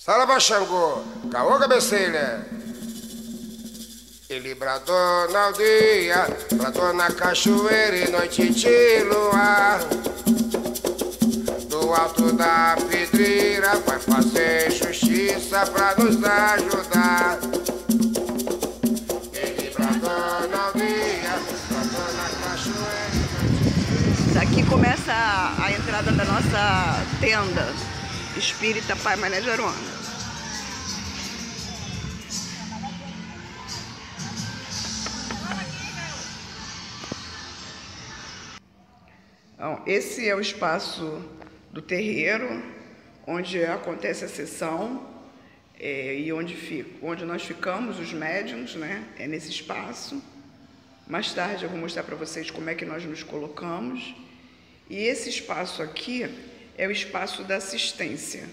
Saravá Xangô, caô cabeceira. Ele bradou na aldeia, bradou na cachoeira e noite de luar. Do alto da pedreira vai fazer justiça pra nos ajudar. Ele bradou na aldeia, bradou na cachoeira. Daqui começa a entrada da nossa tenda espírita Pai Mané de Aruanda. Então, esse é o espaço do terreiro, onde acontece a sessão e onde nós ficamos, os médiuns, né? É nesse espaço. Mais tarde eu vou mostrar para vocês como é que nós nos colocamos. E esse espaço aqui é o espaço da assistência,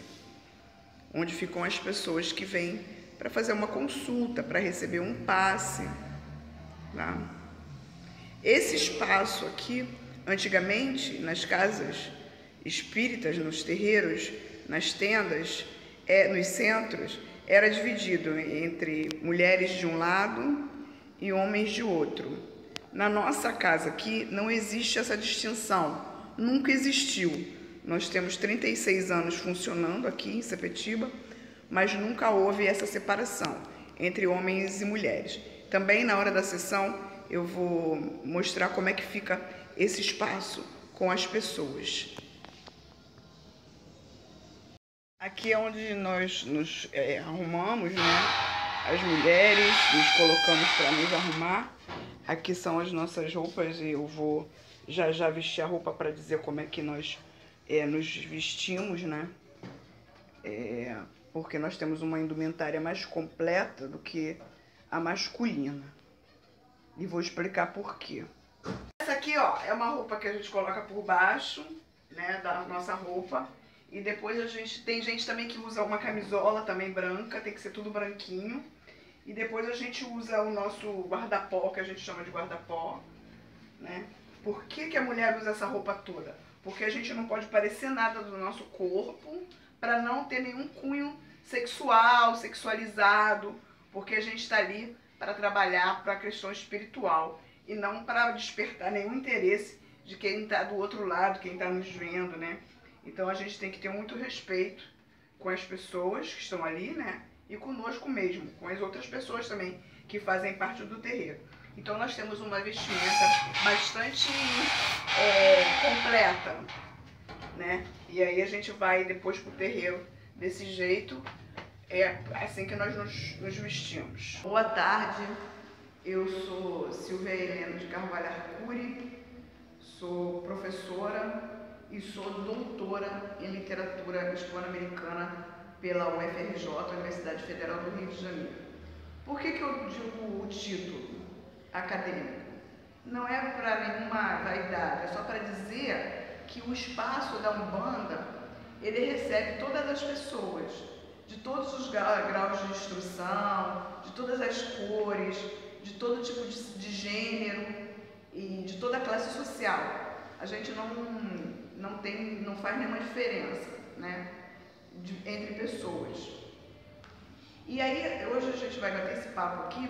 onde ficam as pessoas que vêm para fazer uma consulta, para receber um passe. Tá? Esse espaço aqui, antigamente, nas casas espíritas, nos terreiros, nas tendas, nos centros, era dividido entre mulheres de um lado e homens de outro. Na nossa casa aqui não existe essa distinção, nunca existiu. Nós temos 36 anos funcionando aqui em Sepetiba, mas nunca houve essa separação entre homens e mulheres. Também na hora da sessão eu vou mostrar como é que fica esse espaço com as pessoas. Aqui é onde nós nos arrumamos, né? As mulheres nos colocamos para nos arrumar. Aqui são as nossas roupas e eu vou já vestir a roupa para dizer como é que nós nos vestimos, né? Porque nós temos uma indumentária mais completa do que a masculina. E vou explicar por quê. Essa aqui, ó, é uma roupa que a gente coloca por baixo, né, da nossa roupa. E depois tem gente também que usa uma camisola também branca, tem que ser tudo branquinho. E depois a gente usa o nosso guarda-pó, que a gente chama de guarda-pó, né? Por que a mulher usa essa roupa toda? Porque a gente não pode parecer nada do nosso corpo, para não ter nenhum cunho sexual, sexualizado, porque a gente está ali para trabalhar para a questão espiritual e não para despertar nenhum interesse de quem está do outro lado, quem está nos vendo, né? Então a gente tem que ter muito respeito com as pessoas que estão ali, né? E conosco mesmo, com as outras pessoas também que fazem parte do terreiro. Então nós temos uma vestimenta bastante completa, né? E aí a gente vai depois pro terreiro desse jeito, é assim que nós nos vestimos. Boa tarde, eu sou Silvia Helena de Carvalho Arcuri, sou professora e sou doutora em literatura hispano-americana pela UFRJ, Universidade Federal do Rio de Janeiro. Por que eu digo o título acadêmico? Não é para nenhuma vaidade, é só para dizer que o espaço da Umbanda, ele recebe todas as pessoas, de todos os graus de instrução, de todas as cores, de todo tipo de gênero e de toda a classe social. A gente não faz nenhuma diferença, né, entre pessoas. E aí, hoje a gente vai bater esse papo aqui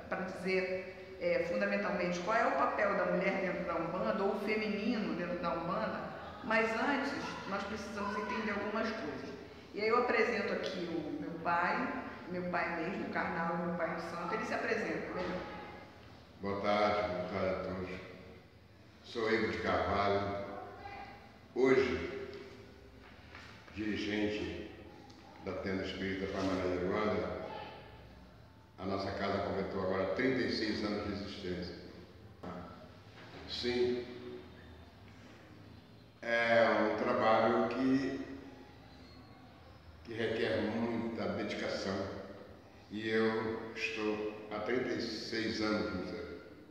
para dizer fundamentalmente qual é o papel da mulher dentro da Umbanda, ou o feminino dentro da Umbanda, mas antes nós precisamos entender algumas coisas. E aí eu apresento aqui o meu pai mesmo, o carnal, meu pai no santo, ele se apresenta, né? Boa tarde a todos. Sou Igor de Carvalho, hoje dirigente da Tenda Espírita Pai Mané de Aruanda. A nossa casa completou agora 36 anos de existência. Sim, é um trabalho que requer muita dedicação. E eu estou há 36 anos,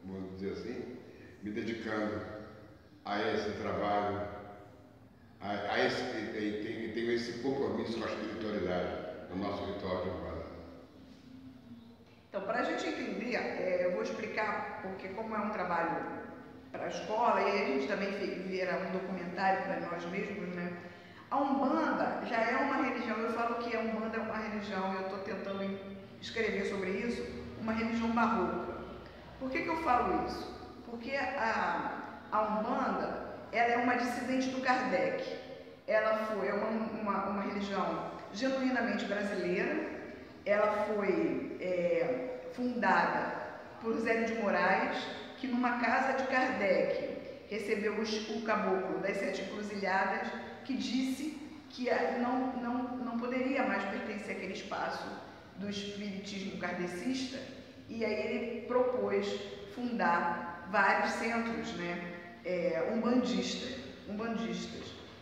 vamos dizer assim, me dedicando a esse trabalho, e tenho esse compromisso com a espiritualidade no nosso ritual de Umbanda. Então, para a gente entender, eu vou explicar, porque como é um trabalho para a escola, e a gente também vira um documentário para nós mesmos, né? A Umbanda já é uma religião, eu falo que a Umbanda é uma religião, eu estou tentando escrever sobre isso, uma religião barroca. Por que eu falo isso? Porque a Umbanda, ela é uma dissidente do Kardec. Ela foi uma religião genuinamente brasileira. Ela foi fundada por Zélio de Moraes, que numa casa de Kardec recebeu o caboclo das 7 encruzilhadas, que disse que não poderia mais pertencer àquele espaço do espiritismo kardecista, e aí ele propôs fundar vários centros, né, umbandistas.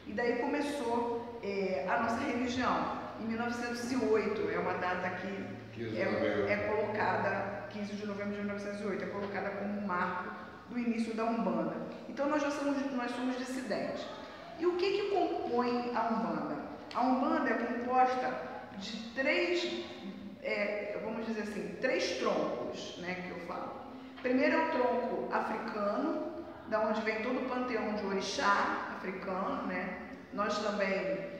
E daí começou a nossa religião. Em 1908, é uma data que é colocada, 15 de novembro de 1908, é colocada como um marco do início da Umbanda. Então nós somos dissidentes. E o que compõe a Umbanda? A Umbanda é composta de vamos dizer assim, 3 troncos, né, que eu falo. Primeiro é o tronco africano, da onde vem todo o panteão de orixá africano, né? Nós também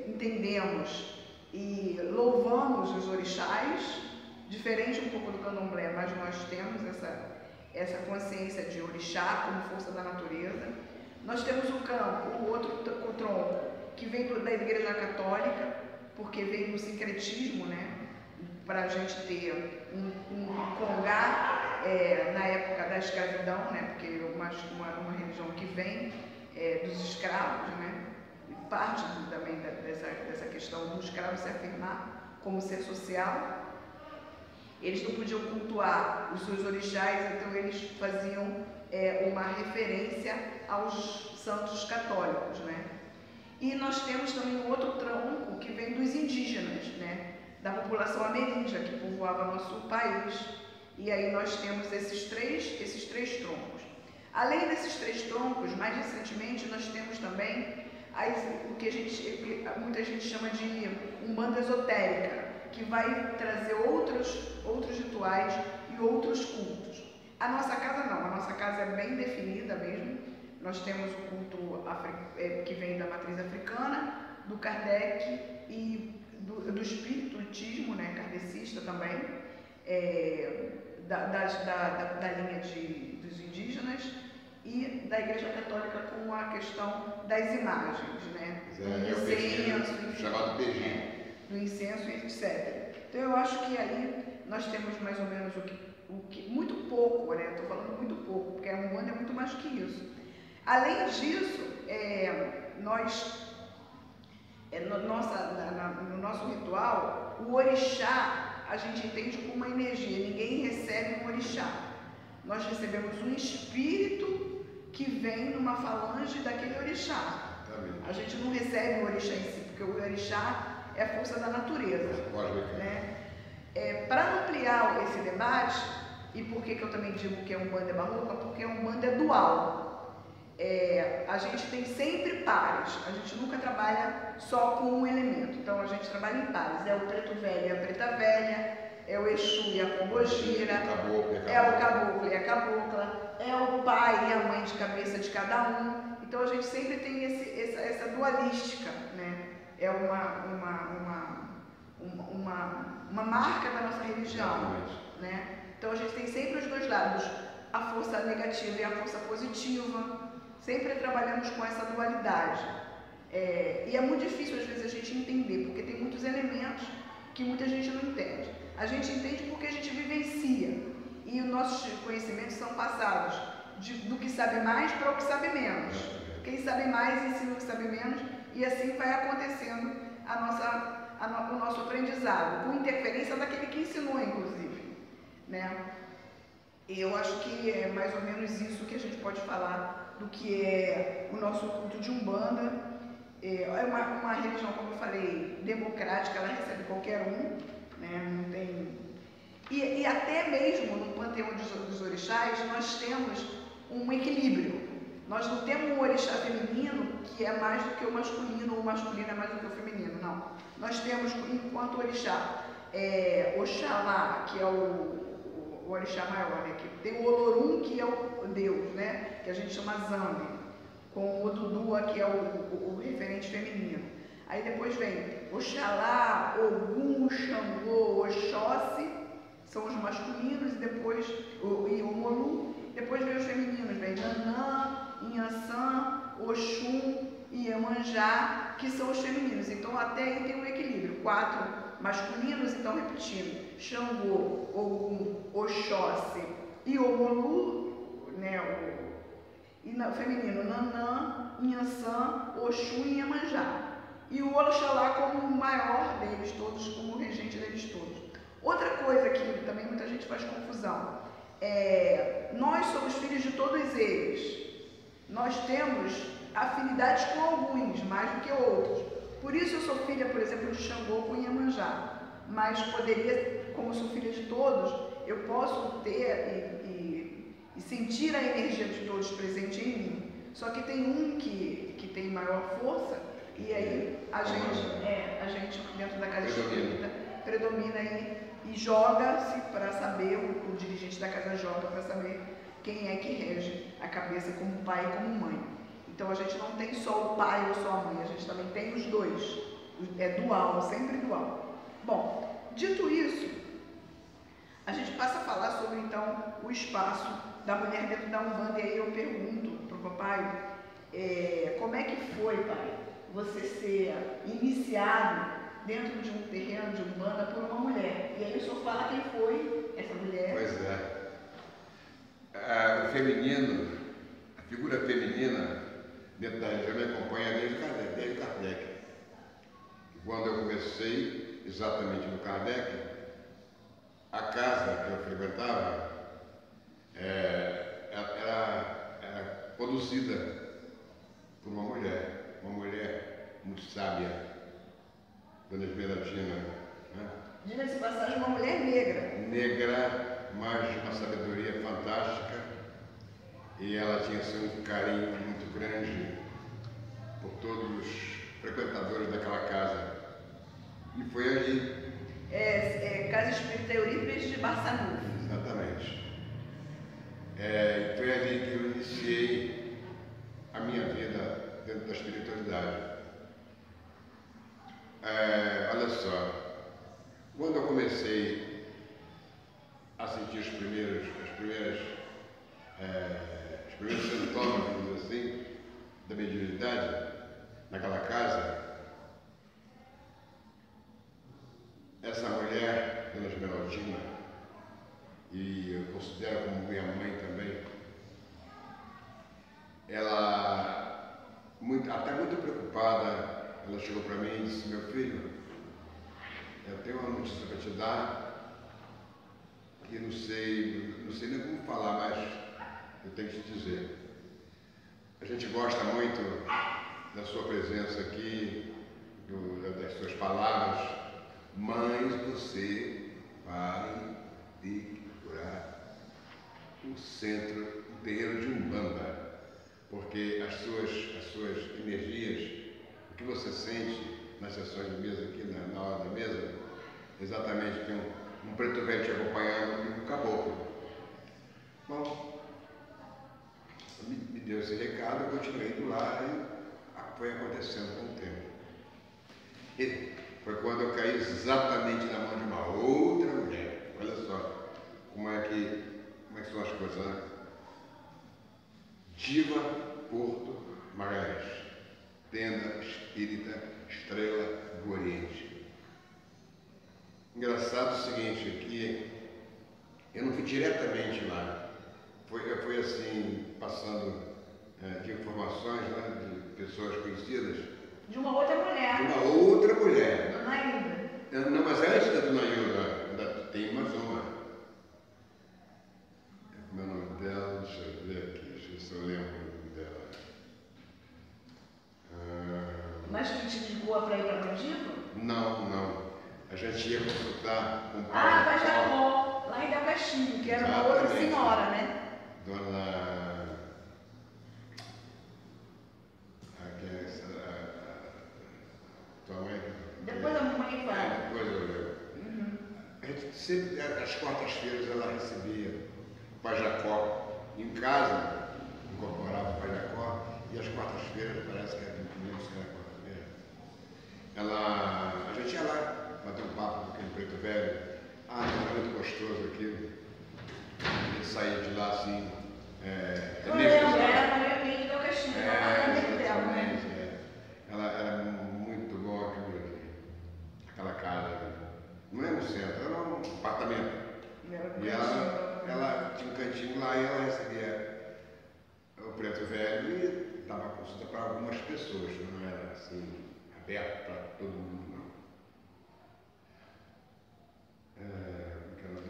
entendemos e louvamos os orixás, diferente um pouco do candomblé, mas nós temos essa consciência de orixá como força da natureza. Nós temos o tronco, que vem da Igreja Católica, porque veio do sincretismo, né? Para a gente ter um congá na época da escravidão, né? Porque é uma religião que vem dos escravos, né? E parte também dessa questão do escravo se afirmar como ser social. Eles não podiam cultuar os seus orixás, então eles faziam uma referência aos santos católicos, né? E nós temos também um outro tronco que vem dos indígenas, né? Da população ameríndia que povoava nosso país. E aí nós temos esses três troncos. Além desses 3 troncos, mais recentemente nós temos também o que muita gente chama de Umbanda esotérica, que vai trazer outros rituais e outros cultos. A nossa casa não, a nossa casa é bem definida mesmo. Nós temos o culto que vem da matriz africana, do Kardec e do espiritismo, né, kardecista também, da linha dos indígenas, e da Igreja Católica com a questão das imagens, né, do incenso, etc. Então eu acho que aí nós temos mais ou menos muito pouco, né? Estou falando muito pouco, porque a Umbanda é muito mais que isso. Além disso, no nosso ritual, o orixá a gente entende como uma energia. Ninguém recebe um orixá. Nós recebemos um espírito que vem numa falange daquele orixá. A gente não recebe o orixá em si, porque o orixá é a força da natureza, né? Para ampliar esse debate, e por que eu também digo que a Umbanda é barroca? Porque a Umbanda é dual. A gente tem sempre pares, a gente nunca trabalha só com um elemento. Então a gente trabalha em pares, é o preto velho e a preta velha, é o Exu e a Pombogira, é o caboclo e a cabocla, é o pai e a mãe de cabeça de cada um. Então a gente sempre tem essa dualística, né? É uma marca da nossa religião, né? Então a gente tem sempre os 2 lados, a força negativa e a força positiva. Sempre trabalhamos com essa dualidade. E é muito difícil às vezes a gente entender, porque tem muitos elementos que muita gente não entende. A gente entende porque a gente vivencia, e os nossos conhecimentos são passados do que sabe mais para o que sabe menos. Quem sabe mais ensina o que sabe menos, e assim vai acontecendo o nosso aprendizado, com interferência daquele que ensinou, inclusive, né? Eu acho que é mais ou menos isso que a gente pode falar do que é o nosso culto de Umbanda. É uma religião, como eu falei, democrática, ela recebe qualquer um, né? Não tem... E até mesmo no panteão dos orixás, nós temos um equilíbrio. Nós não temos um orixá feminino que é mais do que o masculino, ou o masculino é mais do que o feminino, não. Nós temos, enquanto orixá, Oxalá, que é o orixá maior, né? Que tem o Olorum, que é o Deus, né? Que a gente chama Zambi. com o Dudua, que é o referente feminino. Aí depois vem Oxalá, Ogum, Xangô, Oxóssi, são os masculinos, e depois o Molu. Depois vem os femininos, vem Nanã, Inhaçã, Oxum e Iemanjá, que são os femininos. Então até aí tem um equilíbrio. 4 masculinos, então repetindo, Xangô, Ogum, Oxóssi e Omolu, né, o feminino Nanã, Inhaçã, Oxum e Iemanjá. E o Oxalá como o maior deles todos, como o regente deles todos. Outra coisa que também muita gente faz confusão, nós somos filhos de todos eles. Nós temos afinidades com alguns, mais do que outros. Por isso eu sou filha, por exemplo, de Xangô com Iemanjá. Mas poderia, como eu sou filha de todos, eu posso ter e sentir a energia de todos presente em mim. Só que tem um que tem maior força, e aí a gente dentro da casa espírita predomina aí e joga-se para saber, o dirigente da casa joga para saber quem é que rege a cabeça como pai e como mãe. Então a gente não tem só o pai ou só a mãe, a gente também tem os dois. É dual, sempre dual. Bom, dito isso, a gente passa a falar sobre então o espaço da mulher dentro da Umbanda. E aí eu pergunto para o papai, como é que foi, pai, você ser iniciado dentro de um terreno de Umbanda por uma mulher? E aí o senhor fala quem foi essa mulher. Pois é. O feminino, a figura feminina dentro da religião me acompanha desde Kardec. Quando eu comecei exatamente no Kardec, a casa que eu frequentava era conduzida por uma mulher muito sábia, Dona Esmeraldina, né? Diga-se de passagem, uma mulher negra. Negra, mas de uma sabedoria fantástica, e ela tinha assim, um carinho muito grande por todos os frequentadores daquela casa. E foi ali. Casa Espírita Eurípides de Barçanufo. Exatamente. Foi ali que eu iniciei a minha vida dentro da espiritualidade. Olha só, quando eu comecei a sentir os primeiros sintomas, vamos dizer assim, da mediunidade naquela casa, essa mulher, Dona Esmeraldina, e eu considero como minha mãe também, ela, até muito preocupada, ela chegou para mim e disse: meu filho, eu tenho uma notícia para te dar, que não sei nem como falar, mas eu tenho que te dizer. A gente gosta muito da sua presença aqui, das suas palavras, mas você vai ter que procurar o centro, o terreiro de Umbanda, porque as suas energias, o que você sente nas sessões de mesa aqui, na hora da mesa, exatamente tem um preto velho te acompanhando e um caboclo. Bom, me deu esse recado, eu continuei indo lá e foi acontecendo com o tempo. E foi quando eu caí exatamente na mão de uma outra mulher. Olha só como é que são as coisas, né? Diva Porto Magalhães, Tenda Espírita Estrela do Oriente. Engraçado o seguinte, que eu não fui diretamente lá. Eu fui assim, passando de informações, né, de pessoas conhecidas. De uma outra mulher. De uma outra mulher. Dona Hilda. Não, mas antes da Dona Hilda, ainda tem mais uma. Como é o nome dela? Deixa eu ver aqui, deixa eu ver se eu lembro o nome dela. Mas que te indicou para ir para Mandiva? Não. A gente ia consultar com o pai. Bajacó, lá em Del Castilho, que era uma outra senhora, né? Dona... tua mãe? Depois a mamãe fala. Depois eu lembro. A gente sempre, às quartas-feiras, ela recebia o Pai Jacó em casa, incorporava o Pai Jacó, E às quartas-feiras, parece que não lembro se era quarta-feira, a gente ia lá, bater um papo com aquele preto velho. Ah, não, é muito gostoso aquilo. Ele saía de lá assim. Eu lembro, era no meio vídeo do Caixinha, exatamente. Ela era muito boa aquela casa. Não era no centro, era um apartamento. E ela tinha um cantinho lá e ela recebia o preto velho e dava consulta para algumas pessoas, não era assim, aberto para todo mundo, não.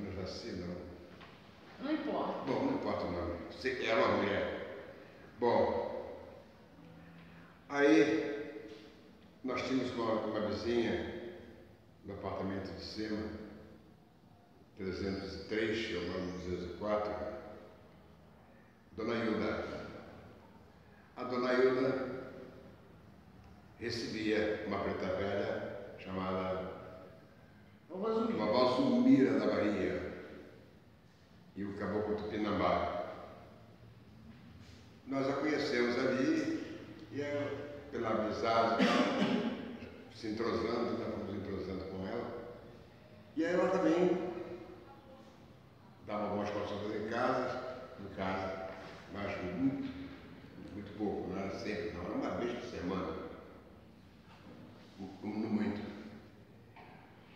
Não já sei, não. Não importa. Bom, não importa o nome. Era uma mulher. Bom, aí nós tínhamos uma vizinha no apartamento de cima, 303, que é o nome 204, Dona Hilda. A Dona Hilda recebia uma preta velha chamada Vovó Zumira da Bahia e o Caboclo Tupinambá. Nós a conhecemos ali e pela amizade, se entrosando, nós fomos entrosando com ela. E aí ela também dava algumas consultas em casa, mas muito pouco, não era sempre, não, era uma vez por semana, muito.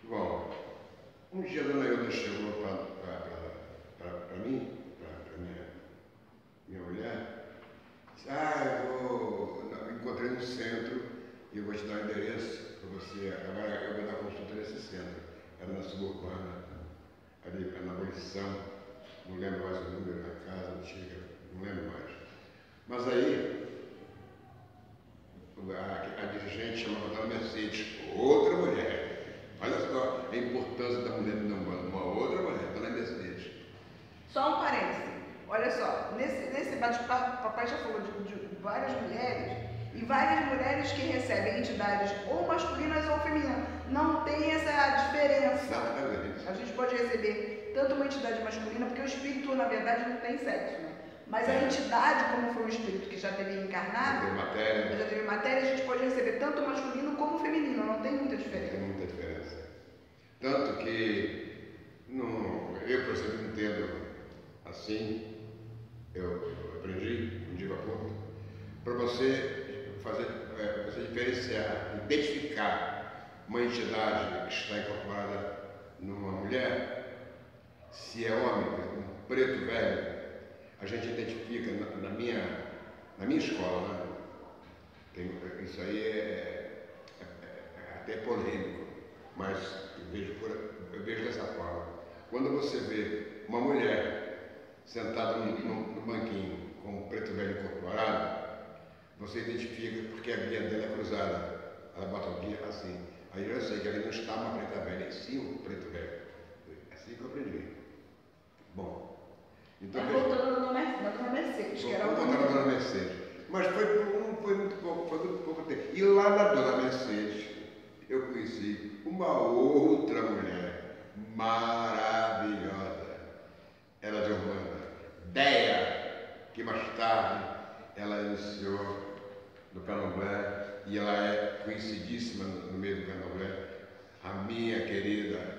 Bom, um dia a Dona Hilda chegou para mim, para minha mulher, disse, eu encontrei no centro e eu vou te dar o endereço para você, agora eu vou dar consulta nesse centro, era na Suburbana, ali na Abolição, não lembro mais o número da casa antiga, não lembro mais. Mas aí, a dirigente chamava Dona Mercedes, outra mulher. Olha só a importância da mulher de Umbanda, uma outra mulher, Dona Mercedes. Só um parêntese. Olha só, nesse bate-papo, o papai já falou de várias mulheres e várias mulheres que recebem entidades ou masculinas ou femininas. Não tem essa diferença. A gente pode receber tanto uma entidade masculina, porque o espírito, na verdade, não tem sexo, né? Mas a entidade, como foi um espírito que já teve encarnado, já teve matéria, a gente pode receber tanto masculino como feminino, não tem muita diferença. Tem muita diferença. Tanto que eu, por exemplo, entendo assim, eu aprendi, não digo a pouco, para você você diferenciar, identificar uma entidade que está incorporada numa mulher, se é homem, um preto velho, a gente identifica na minha escola, né? Isso aí é até polêmico, mas eu vejo dessa forma. Quando você vê uma mulher sentada no banquinho com um preto velho incorporado, você identifica porque a guia dela é cruzada, ela bota o guia assim. Aí eu sei que ali não está uma preta velha, e sim um preto velho. É assim que eu aprendi. Bom. Então, voltando na Dona Mercedes, que era voltando na Dona Mercedes. Mas foi muito pouco tempo. E lá na Dona Mercedes, eu conheci uma outra mulher maravilhosa. Ela de Umbanda. Deia, que mais tarde ela iniciou no Candomblé e ela é conhecidíssima no meio do Candomblé. A minha querida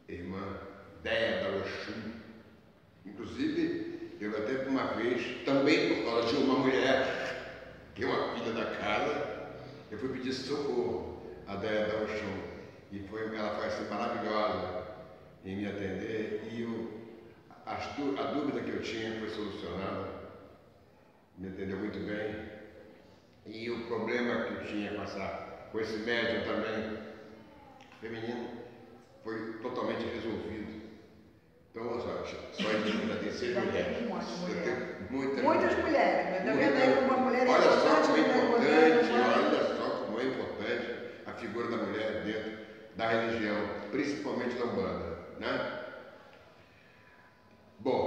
irmã Deia da Oxum. Inclusive, eu até uma vez, também por causa de uma mulher, que é uma filha da casa, eu fui pedir socorro à Deia da Oxum. E ela foi assim maravilhosa em me atender e a dúvida que eu tinha foi solucionada, me atendeu muito bem. E o problema que eu tinha com esse médium também, feminino, foi totalmente resolvido. Então, só agradecer mulheres. Muitas mulheres, na verdade, uma mulher olha só como é importante a figura da mulher dentro da religião, principalmente da Umbanda, né? Bom,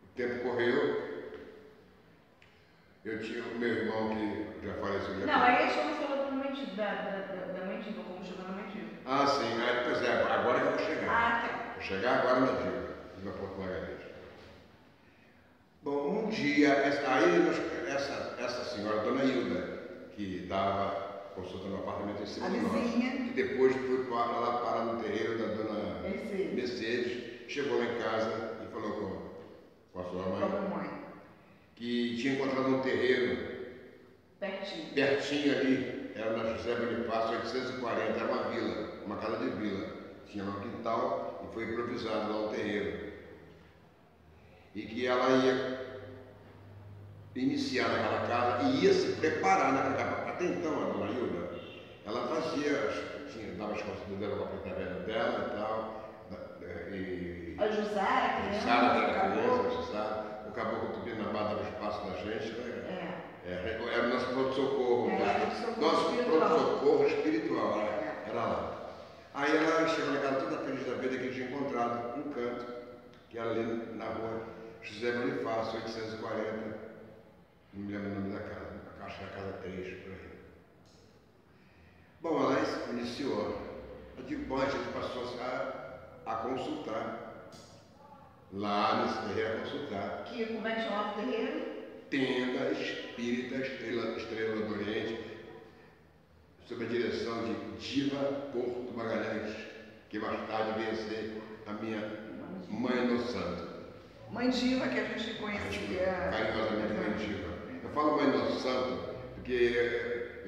o tempo correu, eu tinha o meu irmão que já faleceu. Não, aí a gente falou da mendiga, como chegou na mendiga. Ah, sim, pois é, agora eu vou chegar. Ah, tá. Vou chegar agora na dica, na Porto Margarida. Bom, um dia, essa senhora, Dona Hilda, que dava consulta no apartamento em cima do nosso, que depois foi lá parar no terreiro da Dona Mercedes, chegou lá em casa e falou com a sua mãe, que tinha encontrado um terreiro pertinho ali, era na José Bonifácio 840, era uma vila, uma casa de vila, tinha lá um quintal e foi improvisado lá um terreiro. E que ela ia iniciar naquela casa e ia se preparar naquela casa. Até então, a Dona Hilda, ela dava as costas dela para a preta velha dela e tal. A Jussara, o caboclo Tupinambá dava espaço da gente, né? Era o nosso pronto-socorro. Nosso pronto-socorro espiritual, era lá. Aí ela chegou na casa toda feliz da vida que tinha encontrado um canto, que era ali na rua José Bonifácio, 840, não me lembro o nome da casa, acho que é a casa 3, por aí. Bom, ela iniciou. Eu digo, bom, a gente passou a consultar, lá nesse terreiro, a consultar. Como é que chamava o terreiro? Tenda Espírita Estrela do Oriente, sob a direção de Diva Porto Magalhães, que mais tarde veio a ser a minha mãe do santo. Mãe Diva, que a gente conhecia. Carinhosamente Mãe Diva. Eu falo Mãe do Santo porque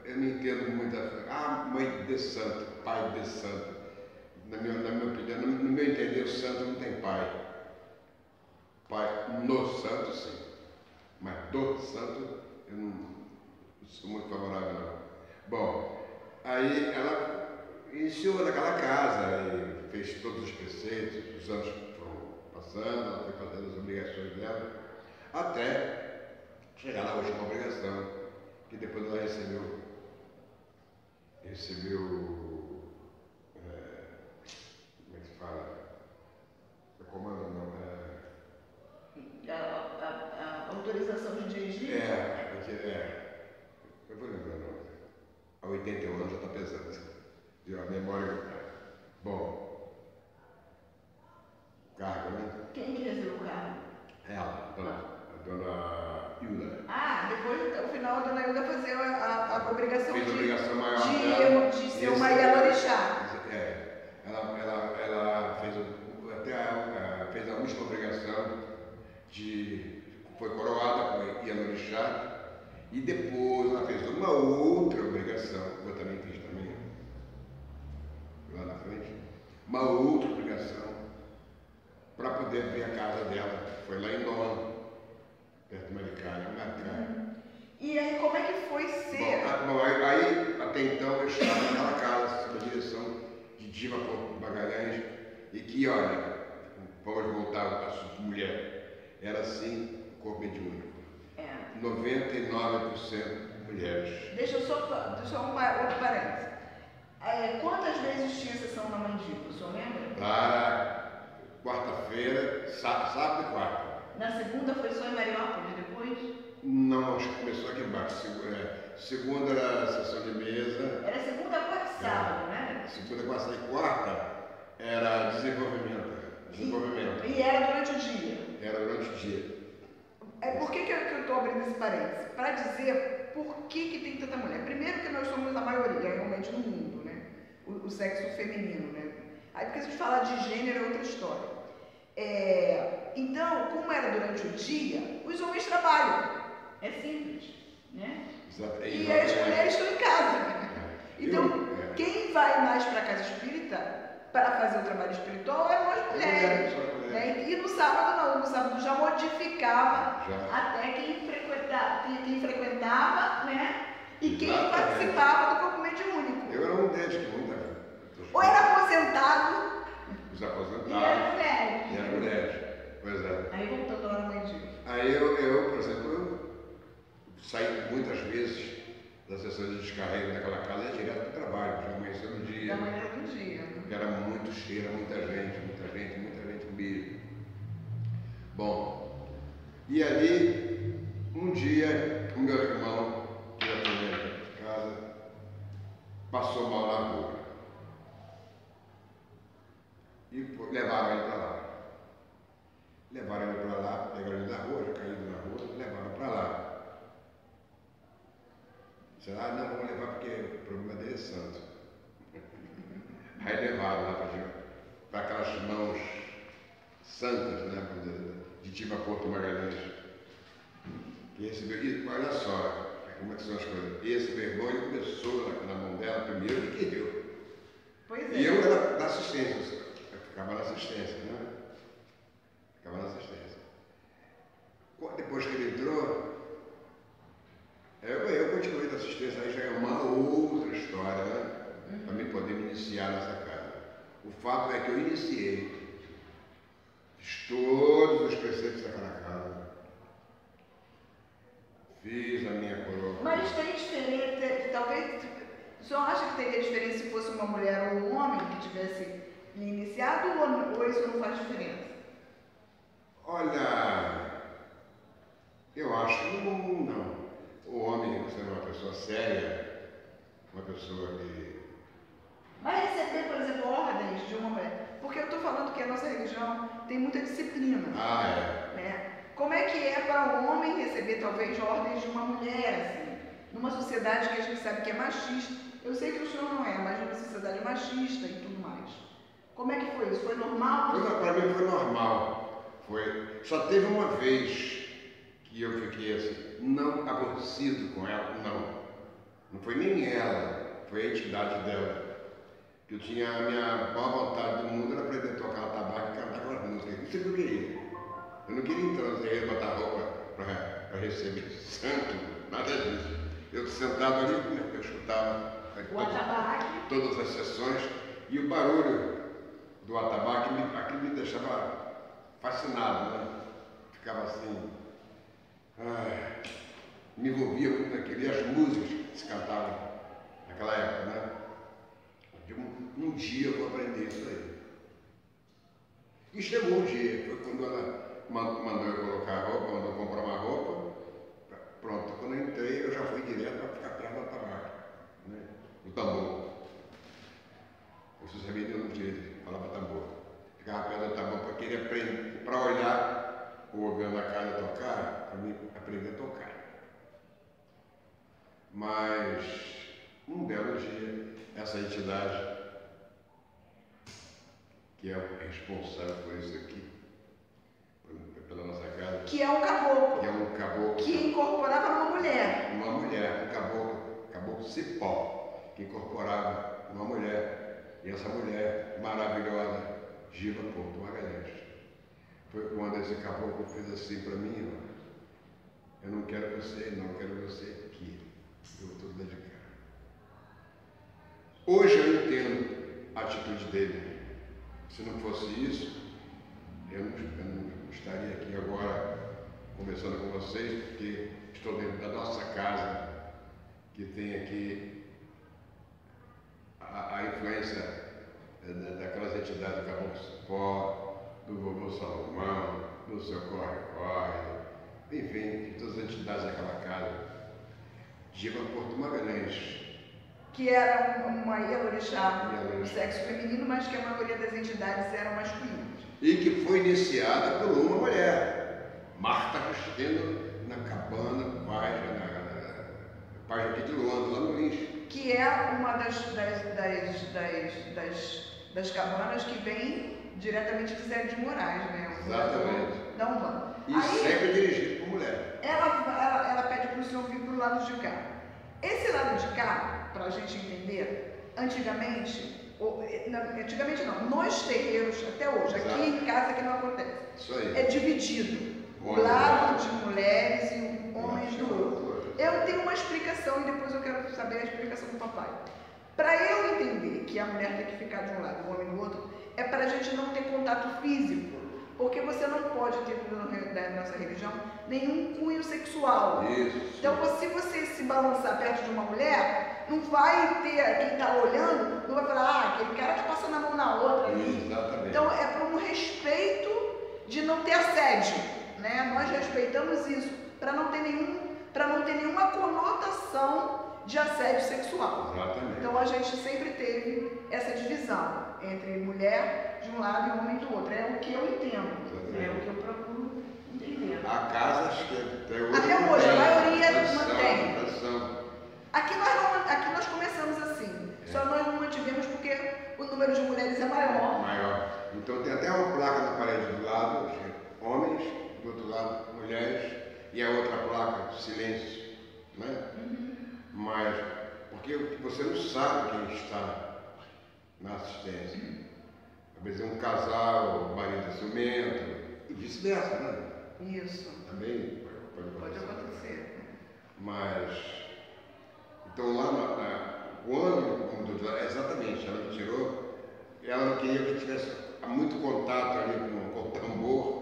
eu não entendo muito. Mãe de santo, pai de santo. Na minha opinião, no meu entender, o santo não tem pai. Pai no santo, sim. Mas do santo, eu não sou muito favorável, não. Bom, aí ela iniciou naquela casa e fez todos os preceitos, os anos passando, ela foi fazendo as obrigações dela, até chegar na última obrigação, que depois ela recebeu como é que se fala? O comando não, A autorização de dirigir? Eu vou lembrar não. Há 81 anos já está pesando, viu? A memória. Bom, cargo, né? Quem que recebeu o cargo? Ela, a Dona Hilda. Depois, no final, a Dona Hilda fazia a obrigação fez a obrigação maior de ser uma Ialorixá. Ela fez fez a última obrigação foi coroada com Ialorixá e depois ela fez uma outra obrigação, que eu também fiz também, lá na frente, uma outra obrigação para poder ver a casa dela, foi lá em Nona, perto de Maricá. E aí, como é que foi ser? Bom, aí até então eu estava naquela casa, sob a direção de Diva Porto Magalhães, e que, olha, vamos voltar à sua mulher, era assim, o corpo mediúnico. 99% mulheres. Deixa eu só outro parênteses. Quantas vezes tinha sessão na Mãe Diva, o senhor lembra? Para quarta-feira, sábado e quarta. Na segunda foi só em Mariópolis, depois? Não, acho que começou aqui embaixo. Segunda era a sessão de mesa. Era segunda, quarta e sábado, né? Segunda, quarta e quarta era desenvolvimento. E era durante o dia? Era durante o dia. Por que eu estou abrindo esse parênteses? Para dizer por que tem tanta mulher. Primeiro que nós somos a maioria, realmente, no mundo, né? O sexo feminino, né? Aí porque a gente fala de gênero é outra história. Então, como era durante o dia, os homens trabalham. É simples, né? E as mulheres estão em casa. Então, quem vai mais para a casa espírita para fazer o trabalho espiritual eram as mulheres. Né? E no sábado não, no sábado já modificava até quem frequentava, né? E quem participava do corpo mediúnico. Eu era um deles, ou era aposentado. Os aposentados. E eram mulheres. E eram mulheres. Pois é. Aí voltando lá no Mãe Diva. Aí eu, por exemplo, saí muitas vezes das sessões de descarrego daquela casa e ia direto para o trabalho, já amanheceu no dia. Já amanheceu no dia. Porque era muito cheio, era muita gente mesmo. Bom, e ali, um dia, o meu irmão, que já tinha dentro de casa, passou mal na rua. E levaram ele para lá. levaram ele para lá, pegaram ele da rua, já caído na rua, levaram para lá. Disseram, ah, não, vamos levar porque o problema dele é santo. Aí levaram lá para aquelas mãos santas, né, de Tima Porto Magalhães. E olha só como é que são as coisas. Esse meu irmão, ele começou na mão dela primeiro do que eu. Pois é. E eu era da assistência, eu ficava na assistência, né? Ficava na assistência. Depois que ele entrou, eu continuei na assistência, aí já é uma outra história, né? Para mim poder me iniciar nessa casa. O fato é que eu iniciei, fiz todos os preceitos daquela casa, fiz a minha coroa. Mas tem diferença, talvez, o senhor acha que teria diferença se fosse uma mulher ou um homem que tivesse me iniciado ou isso não faz diferença? Olha, eu acho que não. O homem, sendo uma pessoa séria, uma pessoa que... Vai receber, por exemplo, ordens de uma mulher. Porque eu estou falando que a nossa religião tem muita disciplina. Ah, é. Né? Como é que é para o homem receber, talvez, ordens de uma mulher, assim? Numa sociedade que a gente sabe que é machista. Eu sei que o senhor não é, mas numa sociedade machista e tudo mais. Como é que foi isso? Foi normal? Para mim foi normal. Só teve uma vez que eu fiquei assim, não aborrecido com ela, não. Não foi nem ela, foi a entidade dela. Que eu tinha a minha maior vontade do mundo era aprender a tocar na tabaco e cantar aquelas músicas. Isso que eu queria. Eu não queria entrar no terreiro, botar roupa para receber santo, nada disso. Eu sentado ali, eu escutava todas as sessões e o barulho do atabaque, aquilo me deixava fascinado, né? Ficava assim, me envolvia muito naquilo, e as músicas que se cantavam naquela época, né? Um dia eu vou aprender isso aí. E chegou um dia, foi quando ela mandou eu colocar a roupa, mandou eu comprar uma roupa, pronto, quando eu entrei eu já fui direto para ficar perto do tabaco, né? Do tambor. Eu só sabia de um jeito, falava tambor. Ficava perto do tambor para querer aprender, para olhar o órgão da casa tocar, para mim aprender a tocar. Mas um belo dia, essa entidade, que é o responsável por isso aqui, pela nossa casa. Que é um caboclo. Que é um caboclo. Que incorporava numa mulher. Uma mulher, um caboclo cipó, que incorporava uma mulher. E essa mulher maravilhosa, Giva Porto Magalhães. Foi quando esse caboclo fez assim para mim, ó, eu não quero você, não quero você aqui. Eu estou dedicado. Hoje eu entendo a atitude dele. Se não fosse isso, eu não estaria aqui agora conversando com vocês, porque estou dentro da nossa casa, que tem aqui a influência daquelas entidades do Caboclo Cipó, do Vovô Salomão, do Seu Corre-Corre, enfim, de todas as entidades daquela casa. Giva Porto Magalhães. Que era uma Ielorixá do sexo feminino, mas que a maioria das entidades eram masculinas. E que foi iniciada por uma mulher, Marta Resteno, na cabana Paz aqui de Luanda, lá no Lins. Que é uma das cabanas que vem diretamente de Zé de Moraes, né? Exatamente. Da Umbanda. E aí, sempre dirigido por mulher. Ela pede para o senhor vir para o lado de cá. Esse lado de cá, para a gente entender, antigamente não, nos terreiros, até hoje, Exato. aqui em casa que não acontece. Isso aí. É dividido. O lado de mulheres e homens do outro. Eu tenho uma explicação e depois eu quero saber a explicação do papai. Para eu entender que a mulher tem que ficar de um lado e o homem do outro, é para a gente não ter contato físico. Porque você não pode ter, na nossa religião, nenhum cunho sexual. Isso. Então, se você se balançar perto de uma mulher, não vai ter, quem está olhando, não vai falar, aquele cara está passando a mão na outra ali. Exatamente. Então, é por um respeito de não ter assédio, né? Nós respeitamos isso, para não ter nenhuma conotação de assédio sexual. Exatamente. Então, a gente sempre teve essa divisão. divisão entre mulher de um lado e homem do outro. É o que eu entendo, é o que eu procuro entender. Há casas que até hoje a maioria mantém. Tradição. Aqui nós começamos assim, só nós não mantivemos porque o número de mulheres é maior. Maior. Então tem até uma placa na parede do lado, homens, do outro lado mulheres, e a outra placa, silêncio, né? Mas, porque você não sabe quem está na assistência. Às vezes é um casal, o marido é ciumento, e vice-versa, né? Isso. Também Pode acontecer. Mas, então lá quando o doutor, exatamente, ela me tirou, ela não queria que eu tivesse muito contato ali com o tambor,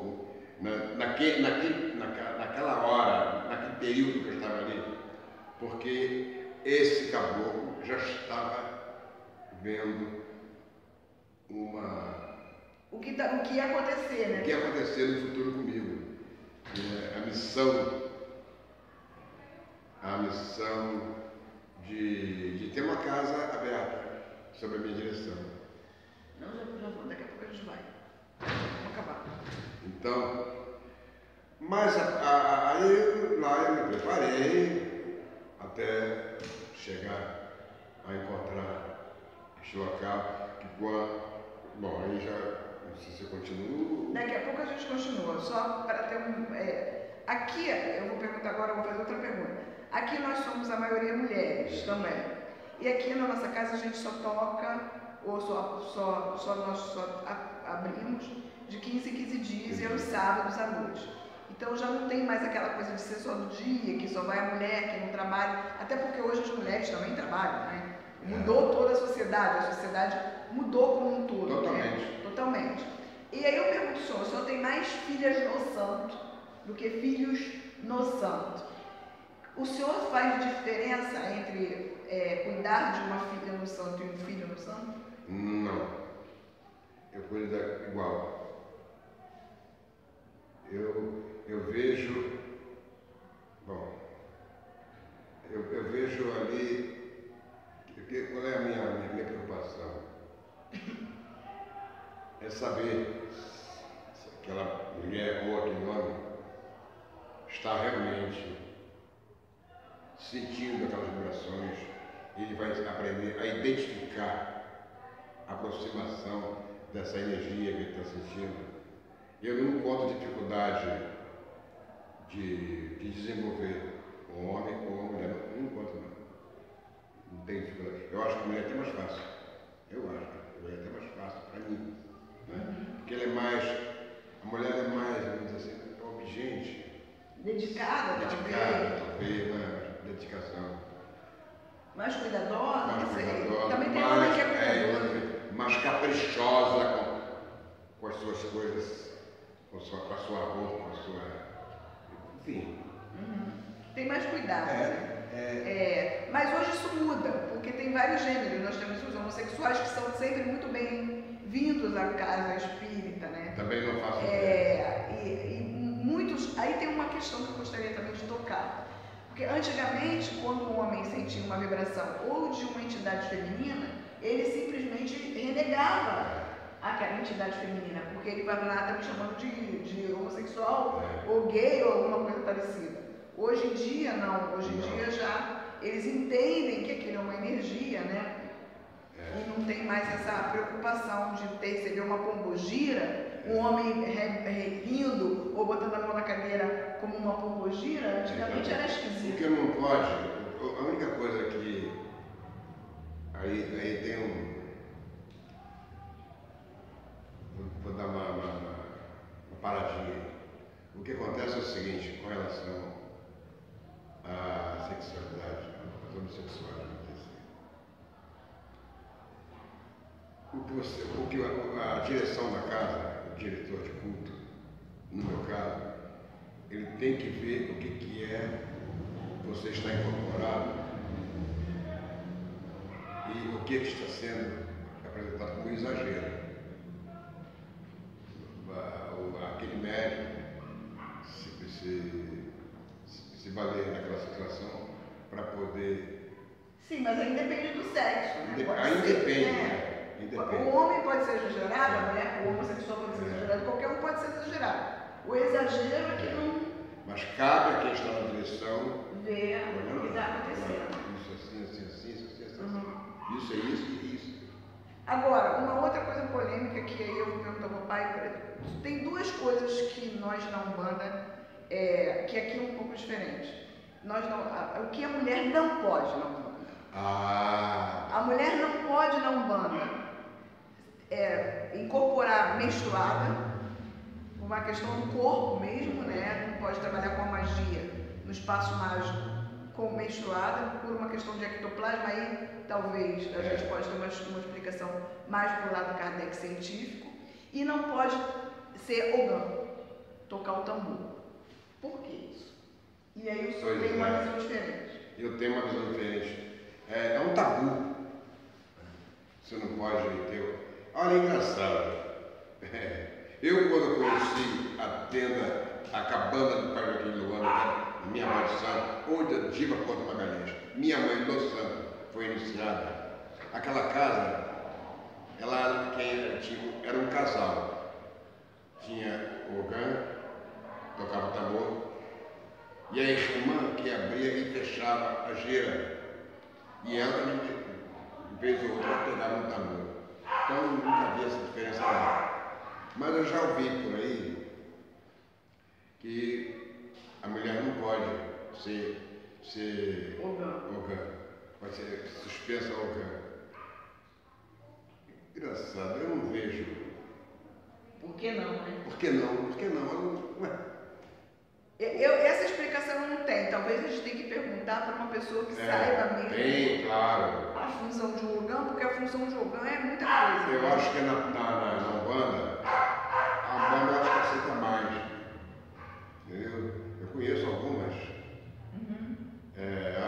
naquela hora, naquele período que eu estava ali, porque esse caboclo já estava vendo o que ia acontecer, né? O que ia acontecer no futuro comigo. A missão de ter uma casa aberta sob a minha direção. Não, já vou, daqui a pouco a gente vai. Vamos acabar. Então, mas aí lá eu me preparei até chegar a encontrar este local que bom, aí já não sei se eu continuo. Daqui a pouco a gente continua, só para ter aqui, eu vou perguntar agora, eu vou fazer outra pergunta. Aqui nós somos a maioria mulheres também. E aqui na nossa casa a gente só toca, ou nós só abrimos de 15 em 15 dias e aos sábados à noite. Então já não tem mais aquela coisa de ser só do dia, que só vai a mulher, que não trabalha. Até porque hoje as mulheres também trabalham, né? Mudou toda a sociedade mudou como um todo. Totalmente. Né? Totalmente. E aí eu pergunto o senhor tem mais filhas no santo do que filhos no santo. O senhor faz diferença entre cuidar de uma filha no santo e um filho no santo? Não. Eu cuido igual. Eu vejo, bom, eu vejo ali, qual é a minha preocupação? É saber se aquela mulher ou aquele homem está realmente sentindo aquelas vibrações, ele vai aprender a identificar a aproximação dessa energia que ele está sentindo. Eu não encontro dificuldade de desenvolver um homem ou uma mulher, não encontro não. Não tem dificuldade. Eu acho que a mulher é até mais fácil. Eu acho que a mulher é até mais fácil para mim. Né? Porque a mulher é mais, vamos dizer assim, obediente. Dedicada, talvez, né? Dedicação. Mais cuidadosa, mais cuidadosa. Também tem homem que é cuidadosa. Mais caprichosa com as suas coisas, com a sua roupa, com a sua... Enfim. Tem mais cuidado, mas hoje isso muda, porque tem vários gêneros. Nós temos os homossexuais que são sempre muito bem-vindos à casa espírita, né? Também não faço e muitos... Aí tem uma questão que eu gostaria também de tocar. Porque antigamente, quando o homem sentia uma vibração ou de uma entidade feminina, ele simplesmente renegava aquela entidade feminina, porque ele vai lá, tá me chamando de homossexual, ou gay, ou alguma coisa parecida. Hoje em dia, não. Hoje em dia já eles entendem que aquilo é uma energia, né? E não tem mais essa preocupação de receber uma pombogira, um homem rindo ou botando a mão na cadeira como uma pombogira. Antigamente era esquisito. Porque não pode, a única coisa que aí tem vou dar uma paradinha. O que acontece é o seguinte, com relação à sexualidade, aos homossexuais, a direção da casa, o diretor de culto, no meu caso, ele tem que ver o que é você está incorporado e o que está sendo apresentado como exagero. Aquele médico se valer daquela situação para poder... Sim, mas aí depende do sexo, né? Aí depende, né? O exagero é que não... Mas cabe a quem está na direção ver o que está acontecendo. Isso é isso e isso. Agora, uma outra coisa polêmica que aí eu vou perguntar ao papai, tem duas coisas que nós na Umbanda, que aqui é um pouco diferente. O que a mulher não pode na Umbanda. A mulher não pode na Umbanda incorporar menstruada, por uma questão do corpo mesmo, né? Não pode trabalhar com a magia no espaço mágico com menstruada, por uma questão de ectoplasma, aí talvez a gente pode ter uma explicação mais pro lado Kardec científico, e não pode ser ogã, tocar o tambor. Por que isso? E aí o senhor tem uma visão diferente. Eu tenho uma visão diferente. É um tabu. Você não pode ter... Olha, é engraçado. Eu, quando conheci a tenda, a cabana do Pai Joaquim Luana, minha mãe de santo, onde a Diva Porto Magalhães, minha mãe do santo, foi iniciada. Aquela casa, ela era um casal. Tinha o ogã, tocava tambor, e a irmã que abria e fechava a gira. E ela, de vez ou outra, pegava um tambor. Então, nunca havia essa diferença lá. Mas eu já ouvi por aí que a mulher não pode ser ogã, pode ser suspensa ogã. Engraçado, eu não vejo. Por que não, né? Por que não? Por que não? Ué. Essa explicação eu não tenho. Talvez a gente tenha que perguntar para uma pessoa que saiba mesmo. Bem claro. A função de um ogã, porque a função de um ogã é muita coisa. Eu acho que na Umbanda, a Umbanda acho que aceita mais. Entendeu? Eu conheço algumas.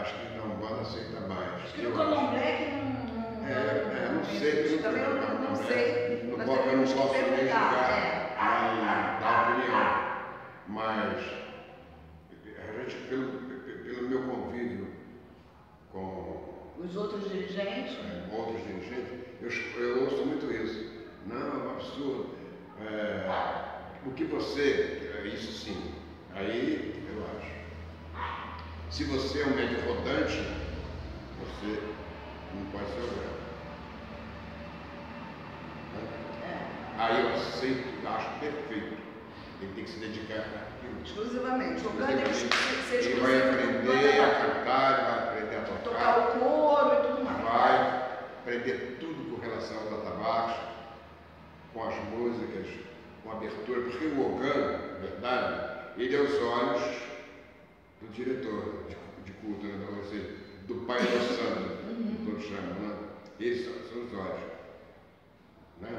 Acho que na Umbanda aceita mais. Acho que no Candomblé que não... não sei. Também eu não sei. Eu não posso nem julgar, nem dar opinião. Mas a gente, pelo meu convívio com os outros dirigentes, eu ouço muito isso. Não, é um absurdo. O que você, isso sim, aí eu acho. Se você é um médico rodante, você não pode ser ogã. Aí eu aceito, acho perfeito. Ele tem que se dedicar àquilo. Exclusivamente. O ogã tem que ser exclusivo. Ele vai aprender a cantar, vai aprender a tocar o coro e tudo mais. Vai aprender tudo com relação aos atabaques, com as músicas, com a abertura, porque o ogã, na verdade, ele é os olhos do diretor de culto, né? Ou seja, do pai do santo, como todos chamam, né? Esses são os olhos. Né?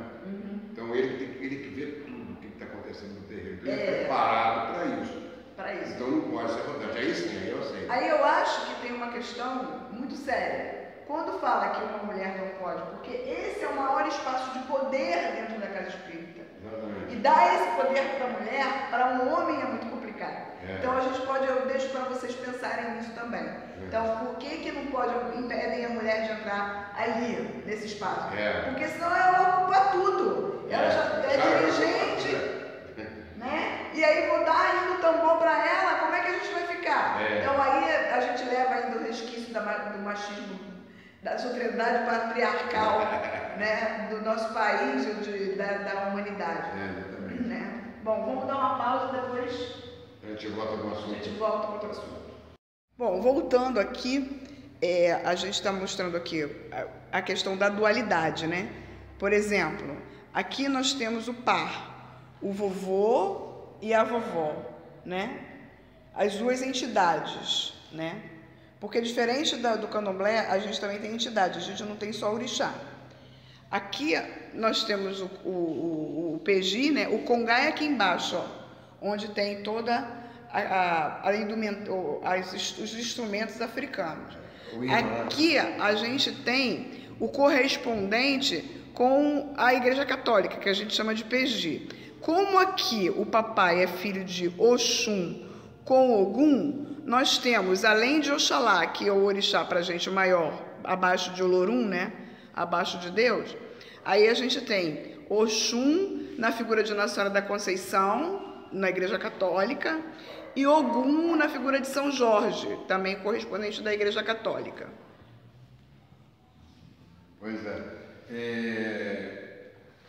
Então ele tem que ver tudo o que está acontecendo no terreiro. Ele é preparado para isso. Então não pode ser rodante. Aí sim, aí eu sei. Aí eu acho que tem uma questão muito séria. Quando fala que uma mulher não pode, porque esse é o maior espaço de poder dentro da casa espírita. Exatamente. E dar esse poder para a mulher, para um homem é muito complicado. Então a gente pode, eu deixo para vocês pensarem nisso também. Então por que não pode, impedem a mulher de entrar ali, nesse espaço? Porque senão ela ocupa tudo. Ela já é dirigente, né? E aí vou dar ainda o tambor para ela, como é que a gente vai ficar? Então aí a gente leva ainda o resquício do machismo, da sociedade patriarcal, né? Do nosso país, da humanidade. Né? Bom, vamos dar uma pausa e depois a gente volta com o assunto. A gente volta com outro assunto. Bom, voltando aqui, a gente está mostrando aqui a questão da dualidade, né? Por exemplo, aqui nós temos o par, o vovô e a vovó, né? As duas entidades, né? Porque diferente do candomblé, a gente também tem entidade, a gente não tem só orixá. Aqui nós temos o PG, né? O congá é aqui embaixo, ó, onde tem toda os instrumentos africanos. Aqui a gente tem o correspondente com a Igreja Católica, que a gente chama de PG. Como aqui o papai é filho de Oxum com Ogum, nós temos, além de Oxalá, que é o orixá para a gente maior, abaixo de Olorum, né? Abaixo de Deus, aí a gente tem Oxum na figura de Nossa Senhora da Conceição, na Igreja Católica, e Ogum na figura de São Jorge, também correspondente da Igreja Católica. Pois é.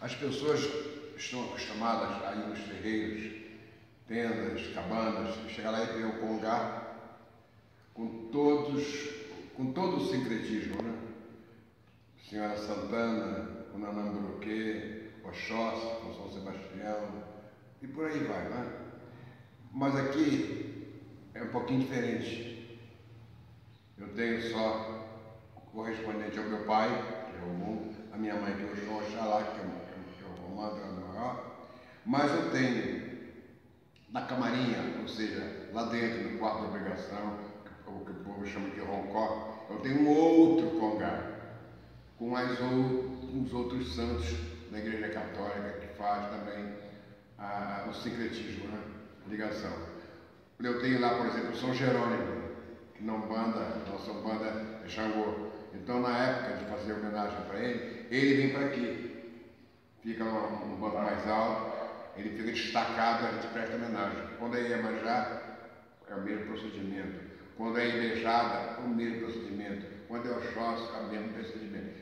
As pessoas estão acostumadas a ir nos terreiros, tendas, cabanas, chegar lá e ver o congá com todo o sincretismo, né? Senhora Santana, o Nanamburuquê, Oxóssi, com São Sebastião, e por aí vai, né? Mas aqui é um pouquinho diferente. Eu tenho só correspondente ao meu pai, que é o Ogum, a minha mãe, que é o Oxalá, que é o comando maior, mas eu tenho na camarinha, ou seja, lá dentro, no quarto de obrigação, o que o povo chama de roncó, eu tenho um outro congá, com mais uns outros santos da Igreja Católica, que faz também o sincretismo, né? A ligação. Eu tenho lá, por exemplo, São Jerônimo, que na nossa Umbanda é Xangô. Então, na época de fazer homenagem para ele vem para aqui. Fica num banco mais alto, ele fica destacado, a gente presta homenagem. Quando é Iemanjá, é o mesmo procedimento. Quando é Ibejada, o mesmo procedimento. Quando é Oxóssi, é o mesmo procedimento.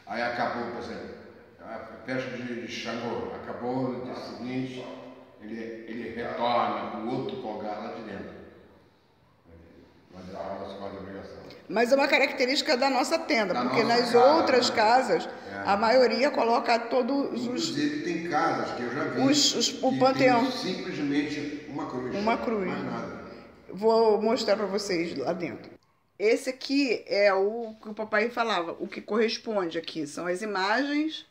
Aí acabou, por exemplo, a festa de Xangô, acabou no dia seguinte, ele retorna com outro congá lá de dentro. Mas é a nossa quarta obrigação. Mas é uma característica da nossa tenda, porque nas outras casas, a maioria coloca todos os... Inclusive tem casas que eu já vi o panteão. Tem simplesmente uma cruz. Uma cruz. Mais nada. Vou mostrar para vocês lá dentro. Esse aqui é o que o papai falava, o que corresponde aqui. São as imagens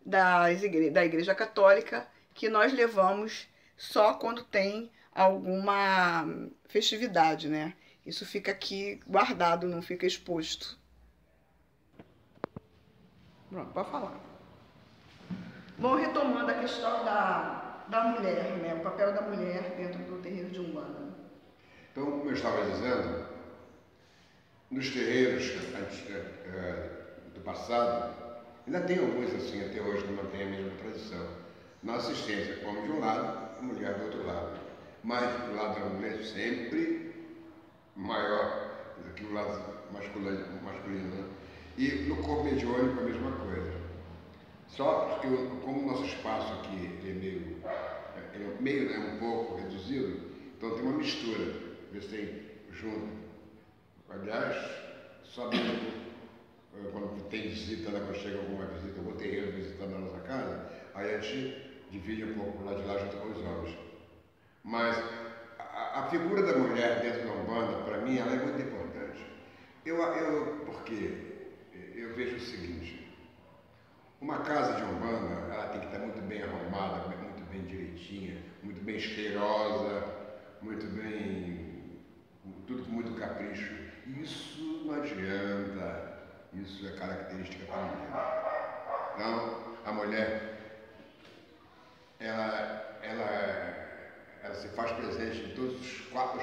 da Igreja Católica que nós levamos só quando tem alguma festividade, né? Isso fica aqui guardado, não fica exposto. Pronto, pode falar. Bom, retomando a questão da mulher, né? O papel da mulher dentro do terreiro de Umbanda. Então, como eu estava dizendo, nos terreiros do passado, ainda tem alguns assim, até hoje, que mantêm a mesma tradição. Na assistência, homem de um lado, a mulher do outro lado. Mas o lado da mulher sempre maior do que o lado masculino, né? E no corpo mediúnico a mesma coisa. Só que como o nosso espaço aqui é meio né, um pouco reduzido, então tem uma mistura. Vê se tem junto. Aliás, só mesmo quando tem visita, né, quando chega alguma visita, algum terreiro visitando a nossa casa, aí a gente divide um pouco lá de lá junto com os homens. Mas a figura da mulher dentro da Umbanda, para mim, ela é muito importante. Porque eu vejo o seguinte, uma casa de Umbanda, ela tem que estar muito bem arrumada, muito bem direitinha, muito bem cheirosa, muito bem, tudo com muito capricho. Isso não adianta, isso é característica da mulher. Então, a mulher, ela se faz presente em todos os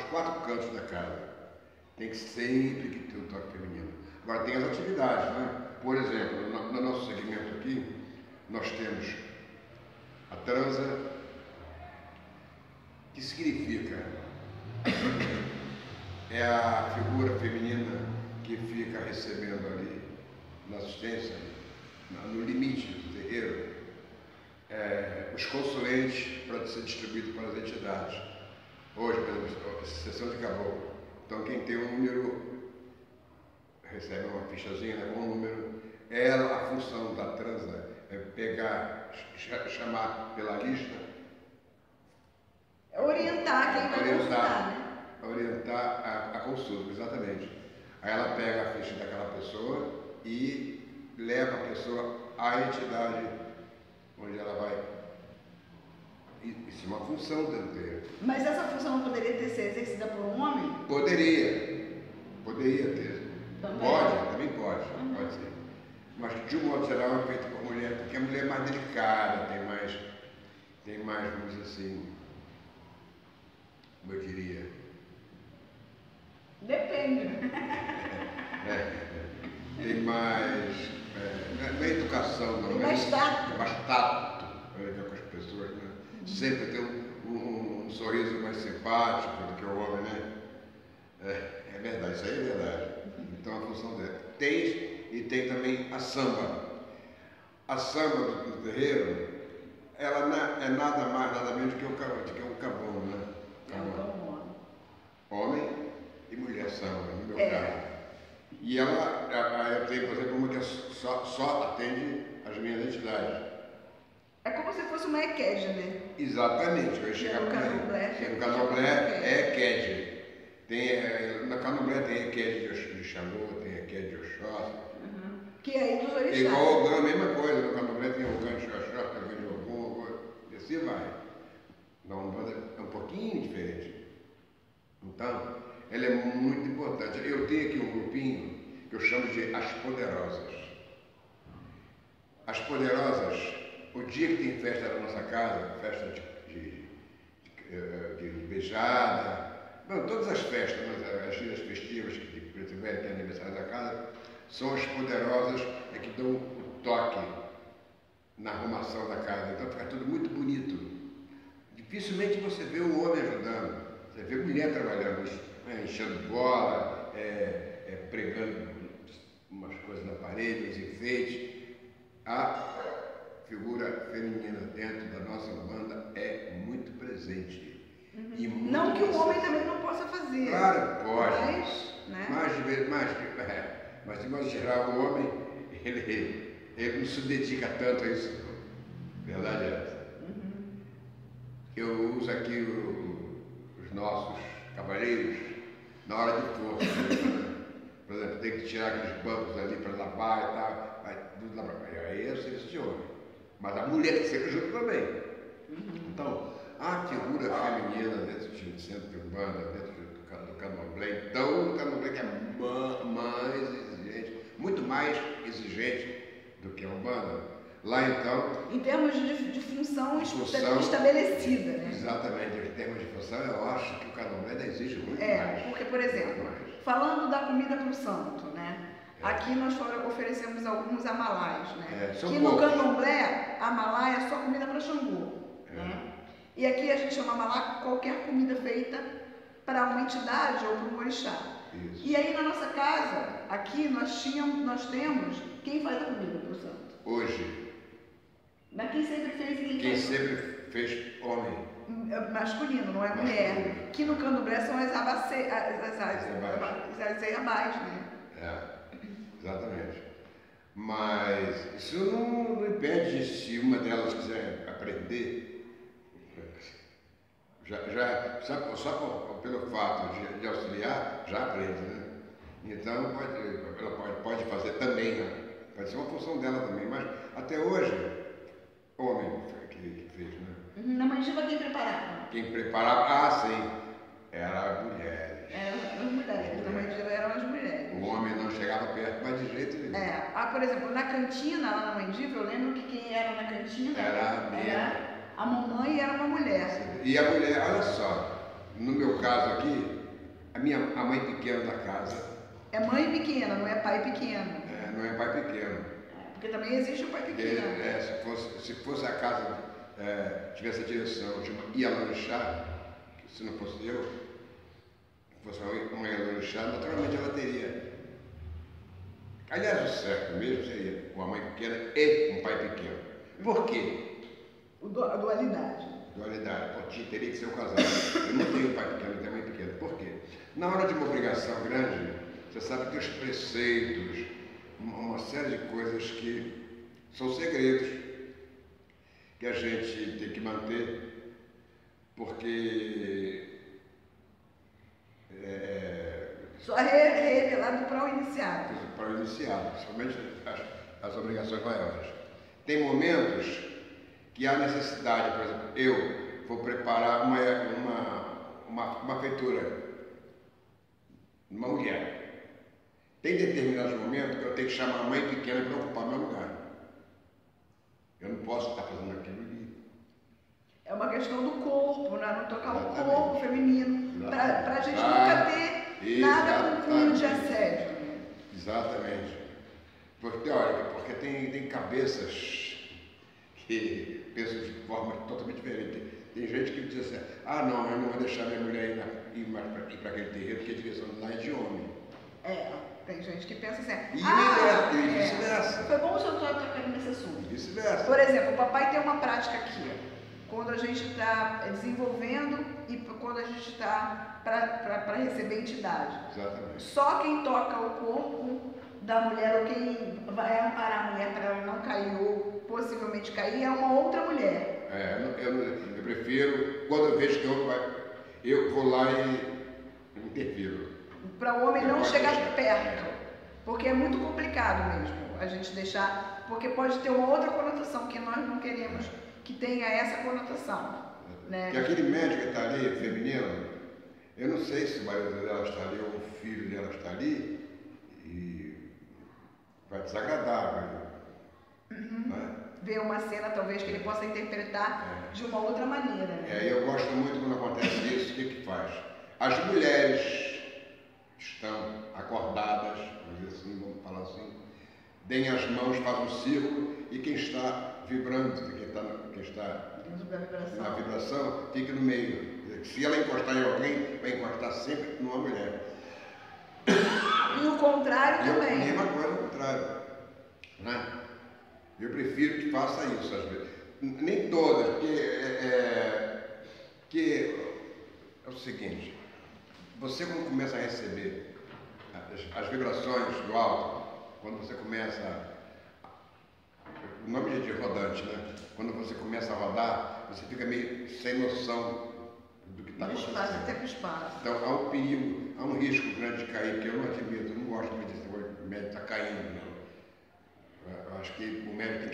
quatro cantos da casa. Tem que sempre que ter um toque feminino. Agora tem as atividades, né? Por exemplo, no nosso segmento aqui, nós temos a transa, que significa é a figura feminina que fica recebendo ali na assistência, no limite do terreiro, os consulentes para ser distribuído para as entidades. Hoje, por exemplo, a sessão de caboclo. Então, quem tem um número recebe uma fichazinha, né, com um número. A função da transa é pegar, chamar pela lista. Orientar quem vai consultar, né? Orientar a consulta, exatamente. Aí ela pega a ficha daquela pessoa e leva a pessoa à entidade onde ela vai. Isso é uma função do terreiro. Mas essa função não poderia ter sido exercida por um homem? Poderia ter. Também pode ser. Mas de um modo geral é feito por mulher, porque a mulher é mais delicada, tem mais, vamos dizer assim, como eu diria. Depende. Tem mais, não é educação, não. Tem mais tato. Mais tato para lidar com as pessoas, né? Sempre tem um simpático do que o homem, né? É verdade, isso aí é verdade. Então a função dela. E tem também a samba. A samba do terreiro, ela é nada mais, nada menos do que um cabão, né? Homem e mulher samba, no meu caso. E eu tenho, por exemplo, uma que só atende as minhas entidades. É como se fosse uma EQED, né? Exatamente, eu ia chegar por aí. No Candomblé é EQED. No Candomblé tem EQED de Xangô, tem EQED de Oxóssi. Que é aí dos orixás. Igual o Ogã, a mesma coisa. No Candomblé tem o Ogã de Oxóssi, tem o Ogã de Ogum, e assim vai. Na Umbanda é um pouquinho diferente. Então, ela é muito importante. Eu tenho aqui um grupinho que eu chamo de As Poderosas. As Poderosas, o dia que tem festa na nossa casa, festa de beijada, não, todas as festas, mas as dias festivas que tiverem, tem aniversário da casa, são as Poderosas que dão o toque na arrumação da casa. Então fica tudo muito bonito. Dificilmente você vê o homem ajudando, você vê mulher trabalhando, enchendo bola, pregando umas coisas na parede, uns enfeites. A figura feminina dentro da nossa banda é muito presente. E muito não que o homem também não possa fazer. Claro, pode. Mas de modo geral, o homem, ele não se dedica tanto a isso. Verdade é essa. Eu uso aqui os nossos cavaleiros na hora de força. Por exemplo, tem que tirar aqueles bancos ali para lavar e tal. Vai tudo lá para aí é o serviço de homem. Mas a mulher tem que ser junto também. Então, a figura feminina dentro do centro de Umbanda, dentro do Candomblé, então o Candomblé que é mais exigente, muito mais exigente do que a Umbanda. Lá então... Em termos de função estabelecida, né? Exatamente, em termos de função eu acho que o Candomblé exige muito mais. Porque, por exemplo, falando da comida para o santo, né? Aqui nós oferecemos alguns amalais, né? Que no Candomblé, amalá é só comida para Xangô, né? E aqui a gente chama amalá qualquer comida feita para uma entidade ou para um orixá. Isso. E aí na nossa casa, aqui nós temos quem faz a comida para o santo. Hoje. Mas quem sempre fez e quem sempre fez homem. Masculino, não é mulher. Que no Candomblé são as Eiabás, né? Exatamente. Mas isso não impede, se uma delas quiser aprender, só pelo fato de auxiliar, já aprende, né? Então ela pode fazer também, né? Pode ser uma função dela também, mas até hoje, homem que fez, né? Na mandiva quem preparava? Quem preparava, sim, era mulheres. Eram as mulheres, na mandiva eram as mulheres. O homem não chegava perto, mas de jeito nenhum. Por exemplo, na cantina, lá na mandiva, eu lembro que quem era na cantina era a mamãe e era uma mulher. E a mulher, olha só, no meu caso aqui, a mãe pequena da casa. É mãe pequena, não é pai pequeno. Não é pai pequeno. Porque também existe o pai pequeno. Se fosse a casa, tivesse a direção de uma Ialorixá, se não fosse eu, fosse uma Ialorixá, naturalmente ela teria. Aliás, o certo mesmo seria uma mãe pequena e um pai pequeno. Por quê? A dualidade. Dualidade. Teria que ser o casal. Eu não tenho pai pequeno, não tenho mãe pequena. Por quê? Na hora de uma obrigação grande, você sabe que os preceitos, uma série de coisas que são segredos que a gente tem que manter, porque só é revelado para o iniciado. Para o iniciado, principalmente as obrigações maiores. Tem momentos que há necessidade, por exemplo, eu vou preparar uma feitura, uma mulher. Tem determinados momentos que eu tenho que chamar a mãe pequena para ocupar meu lugar. Eu não posso estar fazendo aquilo ali. É uma questão do corpo, né? Não tocar o corpo feminino, para a gente nunca ter nada com cunho de assédio. Exatamente. Porque, olha, porque tem cabeças que pensam de forma totalmente diferente. Tem gente que diz assim, ah não, eu não vou deixar minha mulher ir para aquele terreiro, porque a direção lá é de homem. Tem gente que pensa assim, E vice-versa. Foi bom o senhor estar tocando nesse assunto. Vice-versa. Por exemplo, o papai tem uma prática aqui, quando a gente está desenvolvendo e quando a gente está para receber entidade. Exatamente. Só quem toca o corpo da mulher ou quem vai amparar a mulher para ela não cair ou possivelmente cair é uma outra mulher. Eu prefiro, quando eu vejo que eu vou lá e interfiro. Para o homem não chegar perto, porque é muito complicado mesmo a gente deixar, porque pode ter uma outra conotação que nós não queremos que tenha essa conotação, né? Que aquele médico que está ali, feminino, eu não sei se o marido dela está ali ou o filho dela está ali, e vai desagradar, né? Ver uma cena talvez que ele possa interpretar de uma outra maneira, né? Eu gosto muito quando acontece isso, o que faz? As mulheres estão acordadas, vamos falar assim, deem as mãos, faz um círculo, e quem está vibrando, quem está na vibração, fica no meio. Se ela encostar em alguém, vai encostar sempre numa mulher. E o contrário também. A mesma coisa, o contrário. Né? Eu prefiro que faça isso, às vezes. Nem todas, porque é o seguinte, você quando começa a receber as vibrações do alto, quando você começa, o nome de rodante, né? Quando você começa a rodar, você fica meio sem noção do que está acontecendo. Espaço, até para o espaço. Então há um perigo, há um risco grande de cair, que eu não admito, eu não gosto muito desse negócio de médico está caindo, não. Eu acho que o médico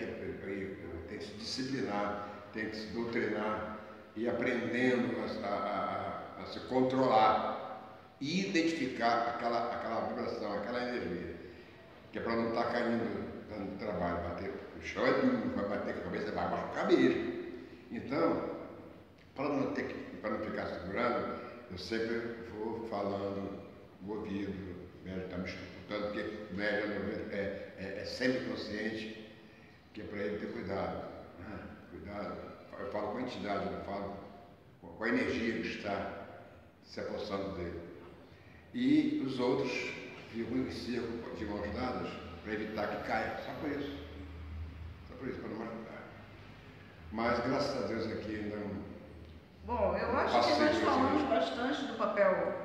tem que se disciplinar, tem que se doutrinar e aprendendo a se controlar e identificar aquela vibração, aquela energia, que é para não estar caindo no trabalho, o chão é duro, vai bater com a cabeça, vai machucar mesmo. Então, para não ficar segurando, eu sempre vou falando no ouvido, o médico está me escutando, porque o médico é sempre consciente, que é para ele ter cuidado. Né? Cuidado, eu falo com a entidade, eu falo com a energia que está se apossando dele. E os outros ficam em círculo de mãos dadas para evitar que caia, só por isso. Só por isso, para não machucar. Mas graças a Deus aqui ainda não. Bom, eu acho que nós falamos bastante do papel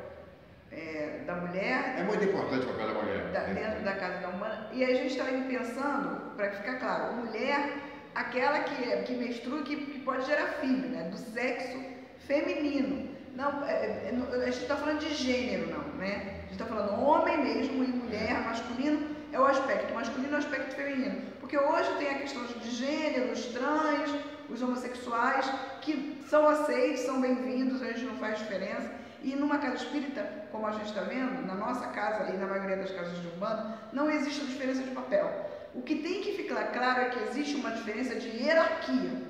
da mulher. É muito importante o papel da mulher. Dentro da casa da Umbanda. E a gente estava pensando, para ficar claro, mulher, aquela que menstrua, que pode gerar filho, né? Do sexo feminino. Não, a gente está falando de gênero, não, né? A gente está falando homem mesmo e mulher, masculino é o aspecto masculino e o aspecto feminino. Porque hoje tem a questão de gênero, os trans, os homossexuais, que são aceitos, são bem-vindos, a gente não faz diferença. E numa casa espírita, como a gente está vendo, na nossa casa e na maioria das casas de Umbanda, não existe diferença de papel. O que tem que ficar claro é que existe uma diferença de hierarquia.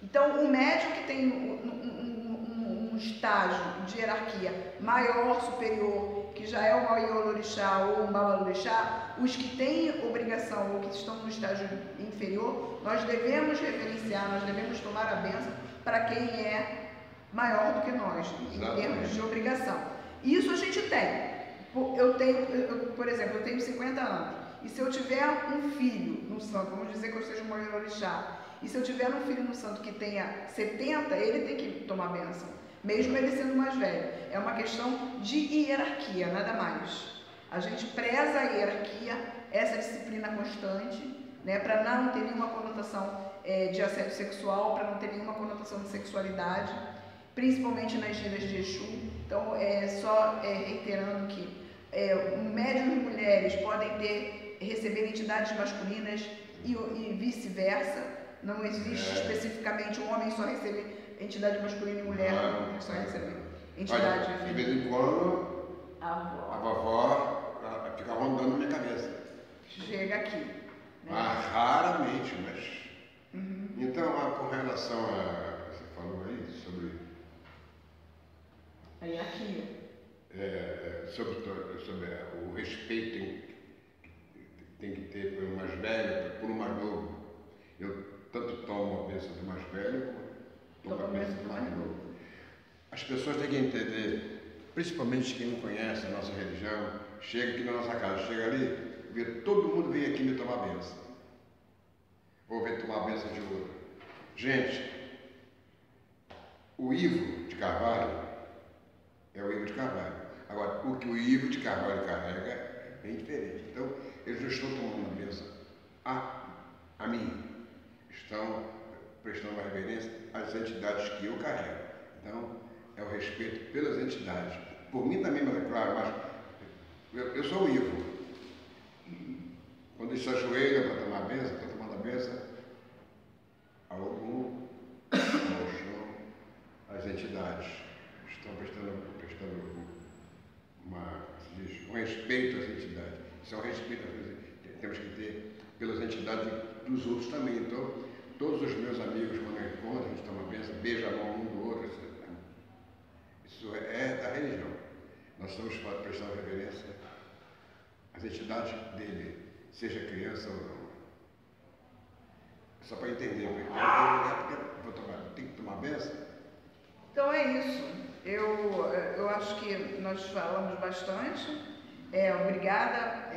Então, o médium que tem um estágio de hierarquia maior, superior, que já é um Maior-Orixá ou um Babalorixá, os que têm obrigação ou que estão no estágio inferior, nós devemos reverenciar, nós devemos tomar a bênção para quem é maior do que nós, em termos de obrigação. Isso a gente tem. Por exemplo, eu tenho 50 anos, e se eu tiver um filho no santo, vamos dizer que eu seja um Maior-Orixá, e se eu tiver um filho no santo que tenha 70, ele tem que tomar bênção, mesmo ele sendo mais velho. É uma questão de hierarquia, nada mais. A gente preza a hierarquia, essa disciplina constante, né, para não ter nenhuma conotação de assédio sexual, para não ter nenhuma conotação de sexualidade, principalmente nas giras de Exu. Então, só reiterando que médiuns e mulheres podem receber entidades masculinas e vice-versa. Não existe especificamente um homem só receber entidade masculina e mulher só receber entidade feminina. De vez em quando, a vovó fica rondando na minha cabeça. Chega aqui. Né? Mas raramente, mas... Então, com relação a que você falou aí, sobre... A hierarquia. Sobre o respeito tem que ter por um mais velho, por um mais novo. Eu As pessoas têm que entender, principalmente quem não conhece a nossa religião, chega aqui na nossa casa, chega ali, vê todo mundo vem aqui me tomar bênção. Ou vem tomar a bênção de outro. Gente, o Ivo de Carvalho é o Ivo de Carvalho. Agora, o que o Ivo de Carvalho carrega é bem diferente. Então, eles não estão tomando a bênção a mim. Estão prestando uma reverência às entidades que eu carrego. Então, é o respeito pelas entidades. Por mim também, mas é claro, mas eu sou o Ivo. Quando eles se ajoelham para tomar a bênção, estão tomando a bênção ao Ogum, ao Oxum, às entidades. Estão prestando um respeito às entidades. Isso é um respeito que temos que ter pelas entidades dos outros também. Então, todos os meus amigos, quando eu encontro, a gente toma bênção, beija a mão um do outro. Isso é da religião. Nós estamos prestando reverência às entidades dele, seja criança ou não. Só para entender, porque tem que tomar bênção. Então é isso. Eu acho que nós falamos bastante. Obrigada,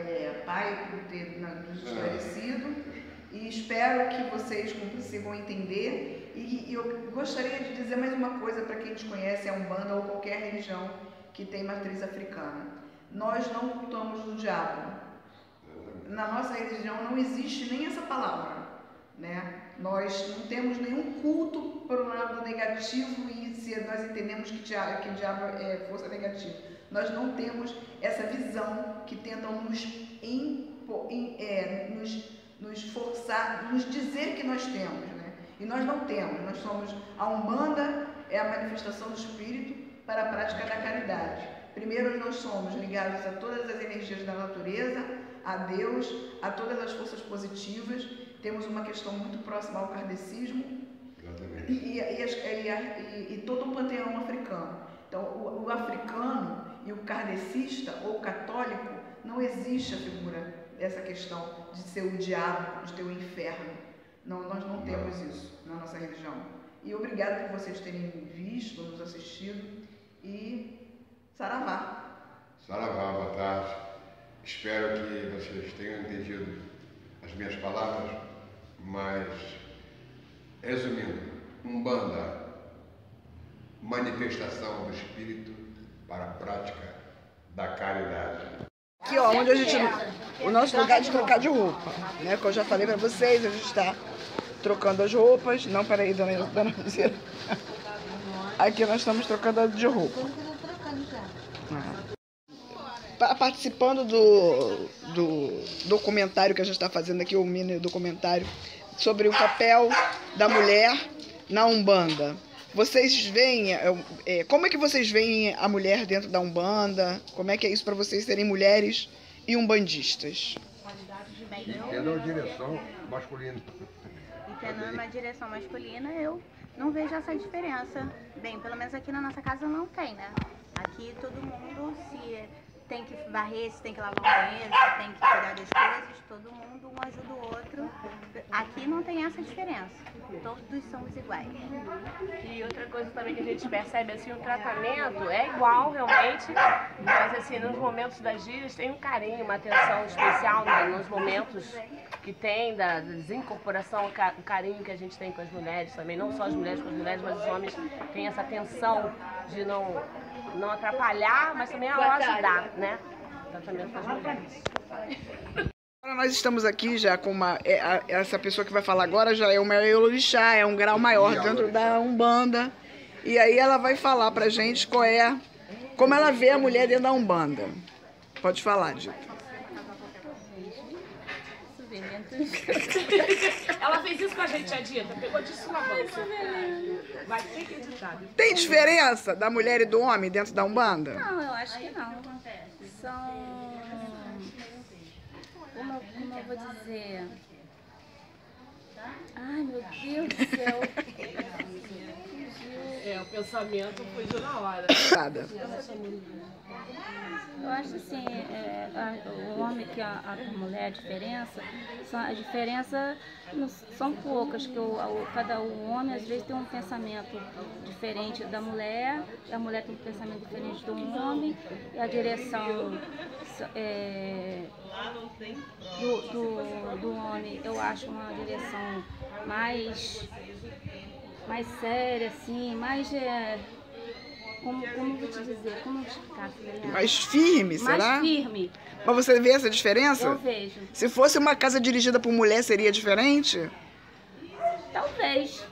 Pai, por ter nos esclarecido. E espero que vocês consigam entender. E eu gostaria de dizer mais uma coisa para quem desconhece a Umbanda ou qualquer religião que tem matriz africana. Nós não cultuamos o diabo. Na nossa religião não existe nem essa palavra, né? Nós não temos nenhum culto para o lado negativo e se nós entendemos que diabo é força negativa. Nós não temos essa visão que tentam nos forçar, nos dizer que nós temos, né? E nós não temos. Nós somos a Umbanda, é a manifestação do Espírito para a prática da caridade. Primeiro, nós somos ligados a todas as energias da natureza, a Deus, a todas as forças positivas. Temos uma questão muito próxima ao kardecismo e todo o panteão africano. Então, o africano e o kardecista ou católico, não existe a figura dessa questão de ser o diabo, de ter o inferno. Não, nós não temos isso na nossa religião. E obrigado por vocês terem visto, nos assistido e saravá. Saravá, boa tarde. Espero que vocês tenham entendido as minhas palavras, mas, resumindo, Umbanda, manifestação do Espírito para a prática da caridade. Aqui, ó, onde a gente... O nosso lugar de trocar de roupa, né? Como eu já falei para vocês, a gente está trocando as roupas. Não, peraí, dona Luzia. Aqui nós estamos trocando de roupa. Participando do documentário que a gente está fazendo aqui, o mini documentário, sobre o papel da mulher na Umbanda. Vocês veem, como é que vocês veem a mulher dentro da Umbanda? Como é que é isso para vocês serem mulheres e umbandistas? Tendo uma direção masculina. E tendo uma direção masculina, eu não vejo essa diferença. Bem, pelo menos aqui na nossa casa não tem, né? Aqui todo mundo, se tem que varrer, se tem que lavar o banheiro, se tem que cuidar das coisas, todo mundo um ajuda o outro. Aqui não tem essa diferença. Todos somos iguais. E outra coisa também que a gente percebe, assim, o tratamento é igual realmente, mas assim, nos momentos das gírias tem um carinho, uma atenção especial, né? Nos momentos que tem da desincorporação, o carinho que a gente tem com as mulheres também, não só as mulheres com as mulheres, mas os homens têm essa atenção de não atrapalhar, mas também ao ajudar, né? O tratamento das mulheres. Agora nós estamos aqui já com essa pessoa que vai falar agora já é uma Elorixá, é um grau maior dentro da Umbanda. E aí ela vai falar pra gente como ela vê a mulher dentro da Umbanda. Pode falar, Dita. Ela fez isso com a gente, a Dita, pegou disso na bolsa. Vai ter que editar. Tem diferença da mulher e do homem dentro da Umbanda? Não, eu acho que não. São... Como eu vou dizer? Ai, meu Deus do céu. O pensamento fugiu na hora. Nada. Eu acho assim, o homem que a mulher, a diferença são poucas, que cada homem às vezes tem um pensamento diferente da mulher, e a mulher tem um pensamento diferente do homem, e a direção do homem, eu acho uma direção mais séria, assim, mais... Como vou te dizer? Como explicar? Mais firme, será? Mais firme. Mas você vê essa diferença? Eu vejo. Se fosse uma casa dirigida por mulher, seria diferente? Talvez.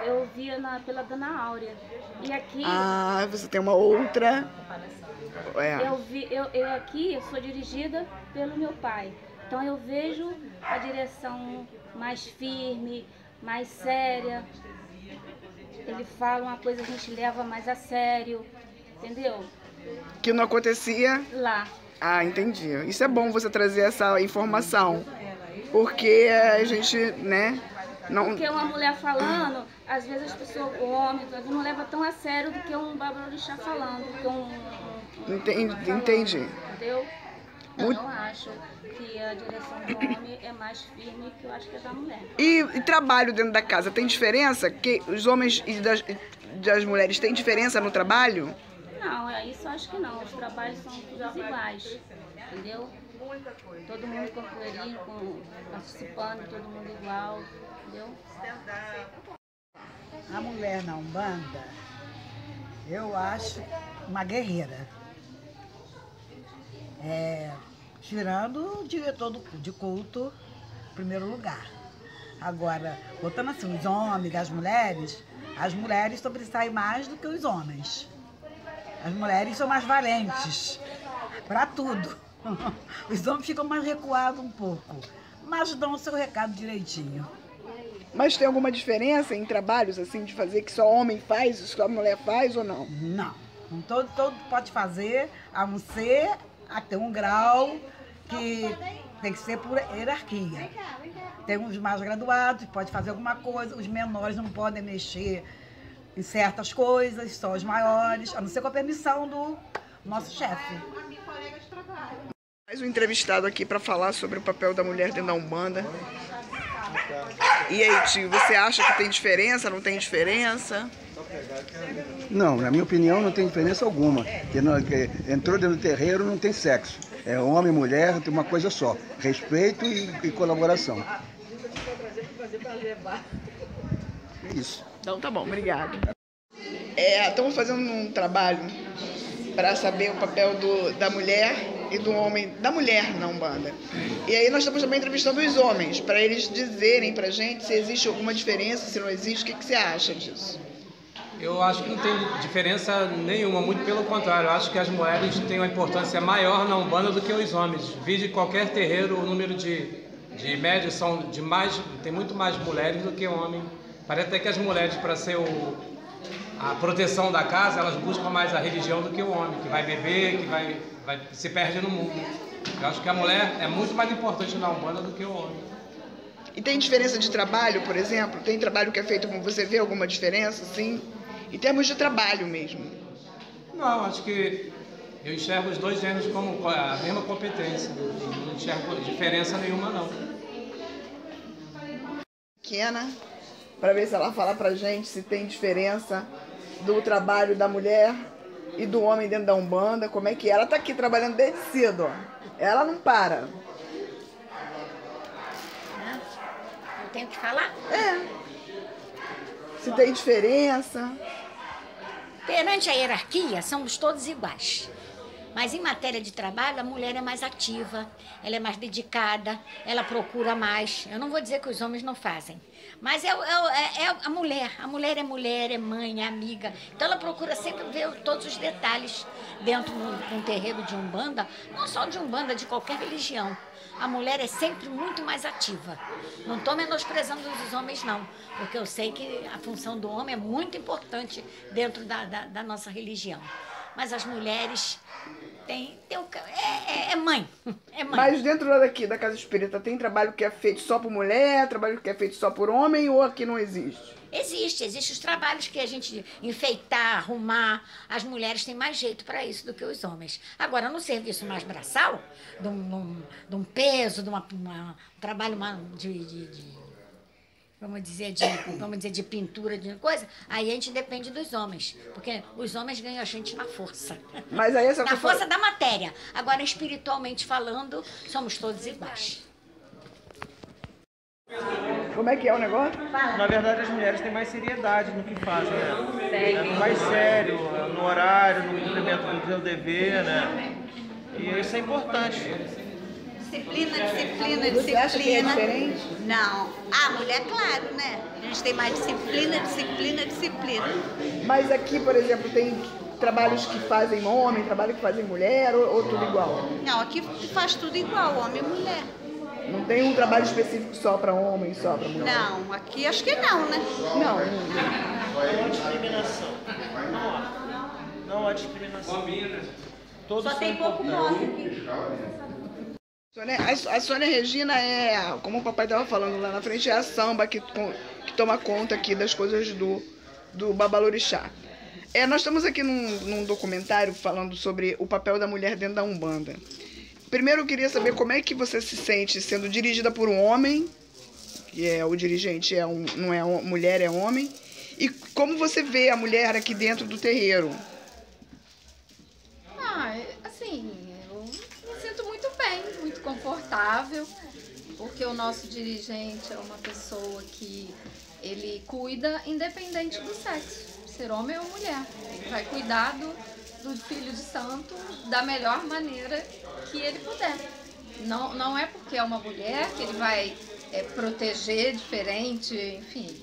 Eu via pela Dona Áurea. E aqui... Ah, você tem uma outra... Eu sou dirigida pelo meu pai. Então eu vejo a direção mais firme, mais séria. Ele fala uma coisa, a gente leva mais a sério, entendeu? Que não acontecia lá. Ah, entendi. Isso é bom você trazer essa informação, porque a gente, né, não... Porque uma mulher falando, às vezes as pessoas, o homem, não leva tão a sério do que um babalorixá falando, do que Entendi. Entendeu? Eu não acho que a direção do homem é mais firme que eu acho que é da mulher. E trabalho dentro da casa, tem diferença? Que os homens e das mulheres têm diferença no trabalho? Não, isso eu acho que não. Os trabalhos são todos iguais, entendeu? Todo mundo concluindo, participando, todo mundo igual, entendeu? A mulher na Umbanda, eu acho uma guerreira. Tirando o diretor de culto, em primeiro lugar. Agora, botando assim, os homens, as mulheres sobressaem mais do que os homens. As mulheres são mais valentes para tudo. Os homens ficam mais recuados um pouco, mas dão o seu recado direitinho. Mas tem alguma diferença em trabalhos, assim, de fazer que só homem faz, só a mulher faz ou não? Não. Todo pode fazer, a não ser até um grau que tem que ser por hierarquia. Tem uns mais graduados, pode fazer alguma coisa, os menores não podem mexer em certas coisas, só os maiores, a não ser com a permissão do nosso chefe. Mais um entrevistado aqui para falar sobre o papel da mulher dentro da Umbanda. E aí, tio, você acha que tem diferença, não tem diferença? Não, na minha opinião não tem diferença alguma. Entrou dentro do terreiro, não tem sexo. É homem e mulher, tem uma coisa só. Respeito e colaboração. É isso. Então tá bom, obrigada. Estamos fazendo um trabalho para saber o papel da mulher e do homem, da mulher na Umbanda. E aí nós estamos também entrevistando os homens, para eles dizerem pra gente se existe alguma diferença, se não existe, o que você acha disso? Eu acho que não tem diferença nenhuma, muito pelo contrário. Eu acho que as mulheres têm uma importância maior na Umbanda do que os homens. Vide qualquer terreiro, o número de médios tem muito mais mulheres do que homens. Parece até que as mulheres, para ser a proteção da casa, elas buscam mais a religião do que o homem, que vai beber, que se perde no mundo. Eu acho que a mulher é muito mais importante na Umbanda do que o homem. E tem diferença de trabalho, por exemplo? Tem trabalho que é feito com você, vê alguma diferença, sim? Em termos de trabalho mesmo? Não, acho que eu enxergo os dois gêneros como a mesma competência. Não enxergo diferença nenhuma, não. Pequena, para ver se ela fala pra gente se tem diferença do trabalho da mulher e do homem dentro da Umbanda, como é que é? Ela tá aqui trabalhando desde cedo, ó. Ela não para. Eu tenho que falar? Se tem diferença. Perante a hierarquia, somos todos iguais. Mas em matéria de trabalho, a mulher é mais ativa, ela é mais dedicada, ela procura mais. Eu não vou dizer que os homens não fazem, mas é a mulher. A mulher, é mãe, é amiga. Então ela procura sempre ver todos os detalhes dentro de um terreiro de Umbanda, não só de Umbanda, de qualquer religião. A mulher é sempre muito mais ativa. Não estou menosprezando os homens, não, porque eu sei que a função do homem é muito importante dentro da nossa religião. Mas as mulheres É mãe. É mãe. Mas dentro daqui da Casa Espírita tem trabalho que é feito só por mulher, trabalho que é feito só por homem, ou aqui não existe? Existe os trabalhos que a gente enfeitar, arrumar. As mulheres têm mais jeito para isso do que os homens. Agora, no serviço mais braçal, de um peso, de um trabalho vamos dizer, de pintura, de coisa, aí a gente depende dos homens. Porque os homens ganham a gente na força. Mas aí essa na força da matéria. Agora, espiritualmente falando, somos todos iguais. Como é que é o negócio? Na verdade, as mulheres têm mais seriedade no que fazem, né? É mais sério, no horário, no cumprimento do seu dever, né? E isso é importante. Disciplina. Você acha que é diferente? Não. A mulher, claro, né? A gente tem mais disciplina. Mas aqui, por exemplo, tem trabalhos que fazem homem, trabalho que fazem mulher, ou tudo igual? Não, aqui faz tudo igual, homem e mulher. Não tem um trabalho específico só para homem, só para mulher? Não, aqui acho que não, né? Não. Não há discriminação. Não há discriminação. Todos só tem pouco moço aqui. A Sônia Regina é, como o papai estava falando lá na frente, é a samba que toma conta aqui das coisas do Babalorixá. Nós estamos aqui num documentário falando sobre o papel da mulher dentro da Umbanda. Primeiro eu queria saber como é que você se sente sendo dirigida por um homem, que é o dirigente, não é mulher, é homem, e como você vê a mulher aqui dentro do terreiro? Assim, eu me sinto muito bem, muito confortável, porque o nosso dirigente é uma pessoa que ele cuida independente do sexo, ser homem ou mulher. Ele vai cuidar do filho de santo da melhor maneira que ele puder. Não é porque é uma mulher que ele vai proteger diferente, enfim,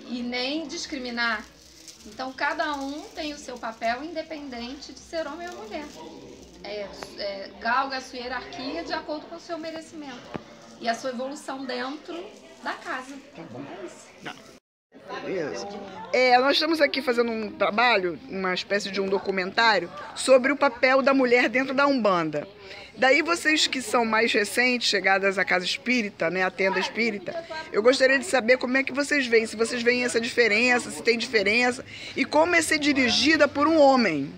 e nem discriminar. Então, cada um tem o seu papel independente de ser homem ou mulher. Galga a sua hierarquia de acordo com o seu merecimento e a sua evolução dentro da casa. É isso. Isso. Nós estamos aqui fazendo um trabalho, uma espécie de um documentário sobre o papel da mulher dentro da Umbanda. Daí vocês que são mais recentes, chegadas à Casa Espírita, né, à tenda espírita, eu gostaria de saber como é que vocês veem, se vocês veem essa diferença, se tem diferença, e como é ser dirigida por um homem.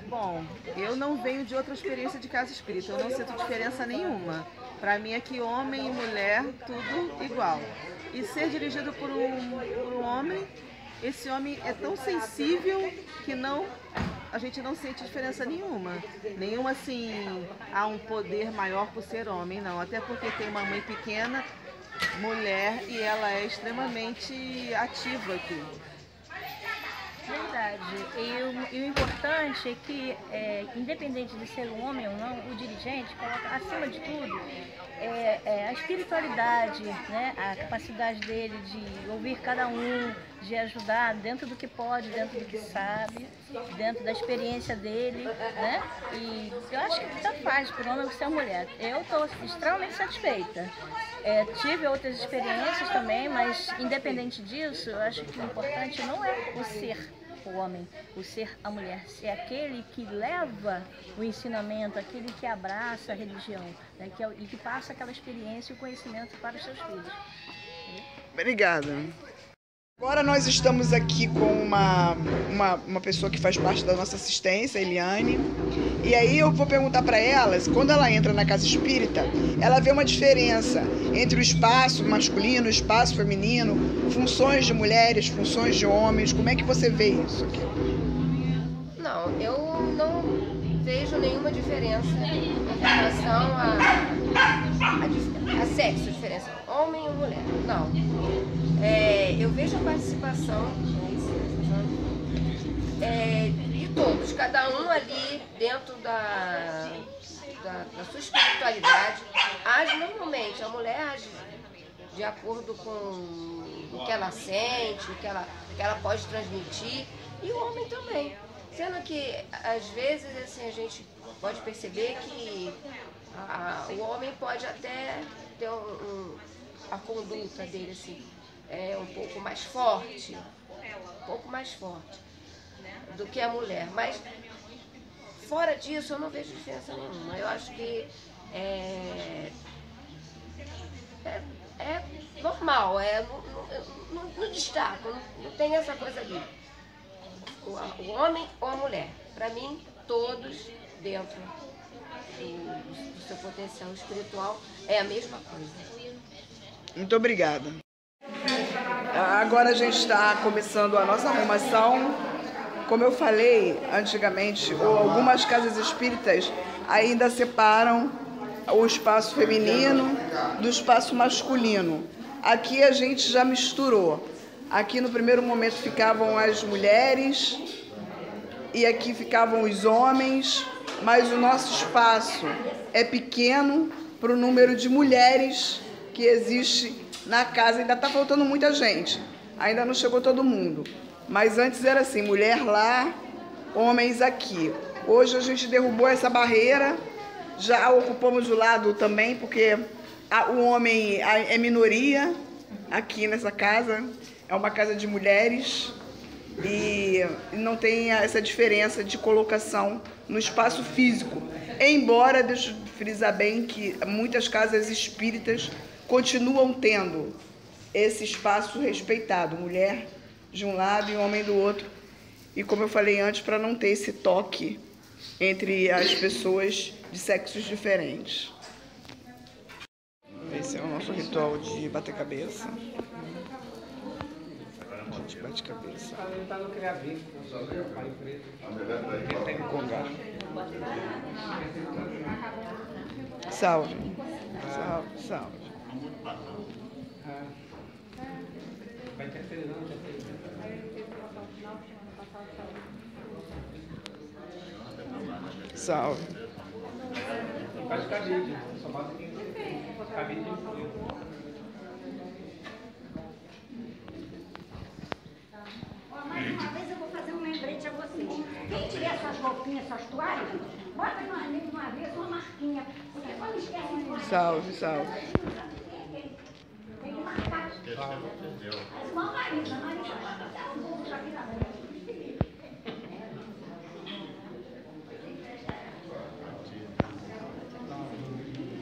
Bom, eu não venho de outra experiência de Casa Espírita, eu não sinto diferença nenhuma. Para mim aqui homem e mulher, tudo igual. E ser dirigido por um homem, esse homem é tão sensível que a gente não sente diferença nenhuma. Nenhuma assim, há um poder maior por ser homem, não. Até porque tem uma mãe pequena, mulher, e ela é extremamente ativa aqui. Verdade. E o importante é que, independente de ser um homem ou não, o dirigente coloca, acima de tudo, a espiritualidade, né? A capacidade dele de ouvir cada um, de ajudar dentro do que pode, dentro do que sabe, dentro da experiência dele, né? E eu acho que tanto faz por homem ou por mulher. Eu estou extremamente satisfeita. Tive outras experiências também, mas independente disso, eu acho que o importante não é o ser o homem, o ser a mulher, é aquele que leva o ensinamento, aquele que abraça a religião, né, e que passa aquela experiência e o conhecimento para os seus filhos. Obrigada. Agora nós estamos aqui com uma pessoa que faz parte da nossa assistência, a Eliane, e aí eu vou perguntar para ela, quando ela entra na Casa Espírita, ela vê uma diferença entre o espaço masculino, o espaço feminino, funções de mulheres, funções de homens, como é que você vê isso aqui? Não, eu não vejo nenhuma diferença em relação a sexo, diferença homem ou mulher, não. Eu vejo a participação de todos, cada um ali dentro da sua espiritualidade, age normalmente, a mulher age de acordo com o que ela sente, o que ela pode transmitir, e o homem também. Sendo que, às vezes, assim, a gente pode perceber que o homem pode até ter a conduta dele, assim, um pouco mais forte do que a mulher, mas fora disso, eu não vejo diferença nenhuma. Eu acho que é normal, não destaco, não tem essa coisa ali. O homem ou a mulher, para mim, todos dentro do seu potencial espiritual é a mesma coisa. Muito obrigada. Agora a gente está começando a nossa arrumação. Como eu falei antigamente, algumas casas espíritas ainda separam o espaço feminino do espaço masculino. Aqui a gente já misturou. Aqui no primeiro momento ficavam as mulheres e aqui ficavam os homens, mas o nosso espaço é pequeno para o número de mulheres que existe na casa. Ainda está faltando muita gente, ainda não chegou todo mundo. Mas antes era assim, mulher lá, homens aqui. Hoje a gente derrubou essa barreira, já ocupamos o lado também, porque o homem é minoria aqui nessa casa. É uma casa de mulheres e não tem essa diferença de colocação no espaço físico. Embora, deixa eu frisar bem que muitas casas espíritas continuam tendo esse espaço respeitado, mulher de um lado e homem do outro. E como eu falei antes, para não ter esse toque entre as pessoas de sexos diferentes. Esse é o nosso ritual de bater cabeça. A gente bate cabeça. Congar. Salve. Salve, salve. Vai interferir, não interferir. Salve. Faz cabide, só bota aqui. Cabide de frio. Uma vez eu vou fazer um lembrete a vocês. Quem tiver essas roupinhas, essas toalhas, bota numa vez uma marquinha. Porque só não esquece de marcar. Salve, salve. Tem que marcar. Mas uma Marisa bota até um bolso aqui na frente.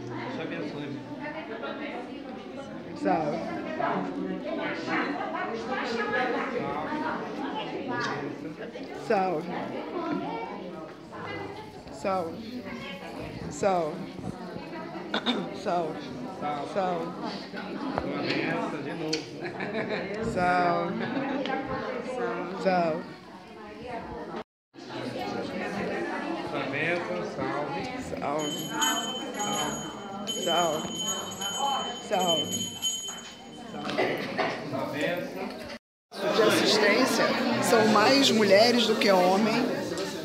Deus abençoe. Salve. Salve. Salve. Salve. Salve. Salve. Uma benção de novo. Salve. Salve. Uma benção, salve. Salve. Salve. Salve. Uma benção. De assistência são mais mulheres do que homem,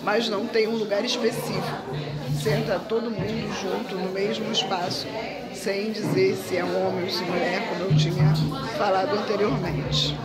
mas não tem um lugar específico. Senta todo mundo junto no mesmo espaço, sem dizer se é um homem ou se é mulher, como eu tinha falado anteriormente.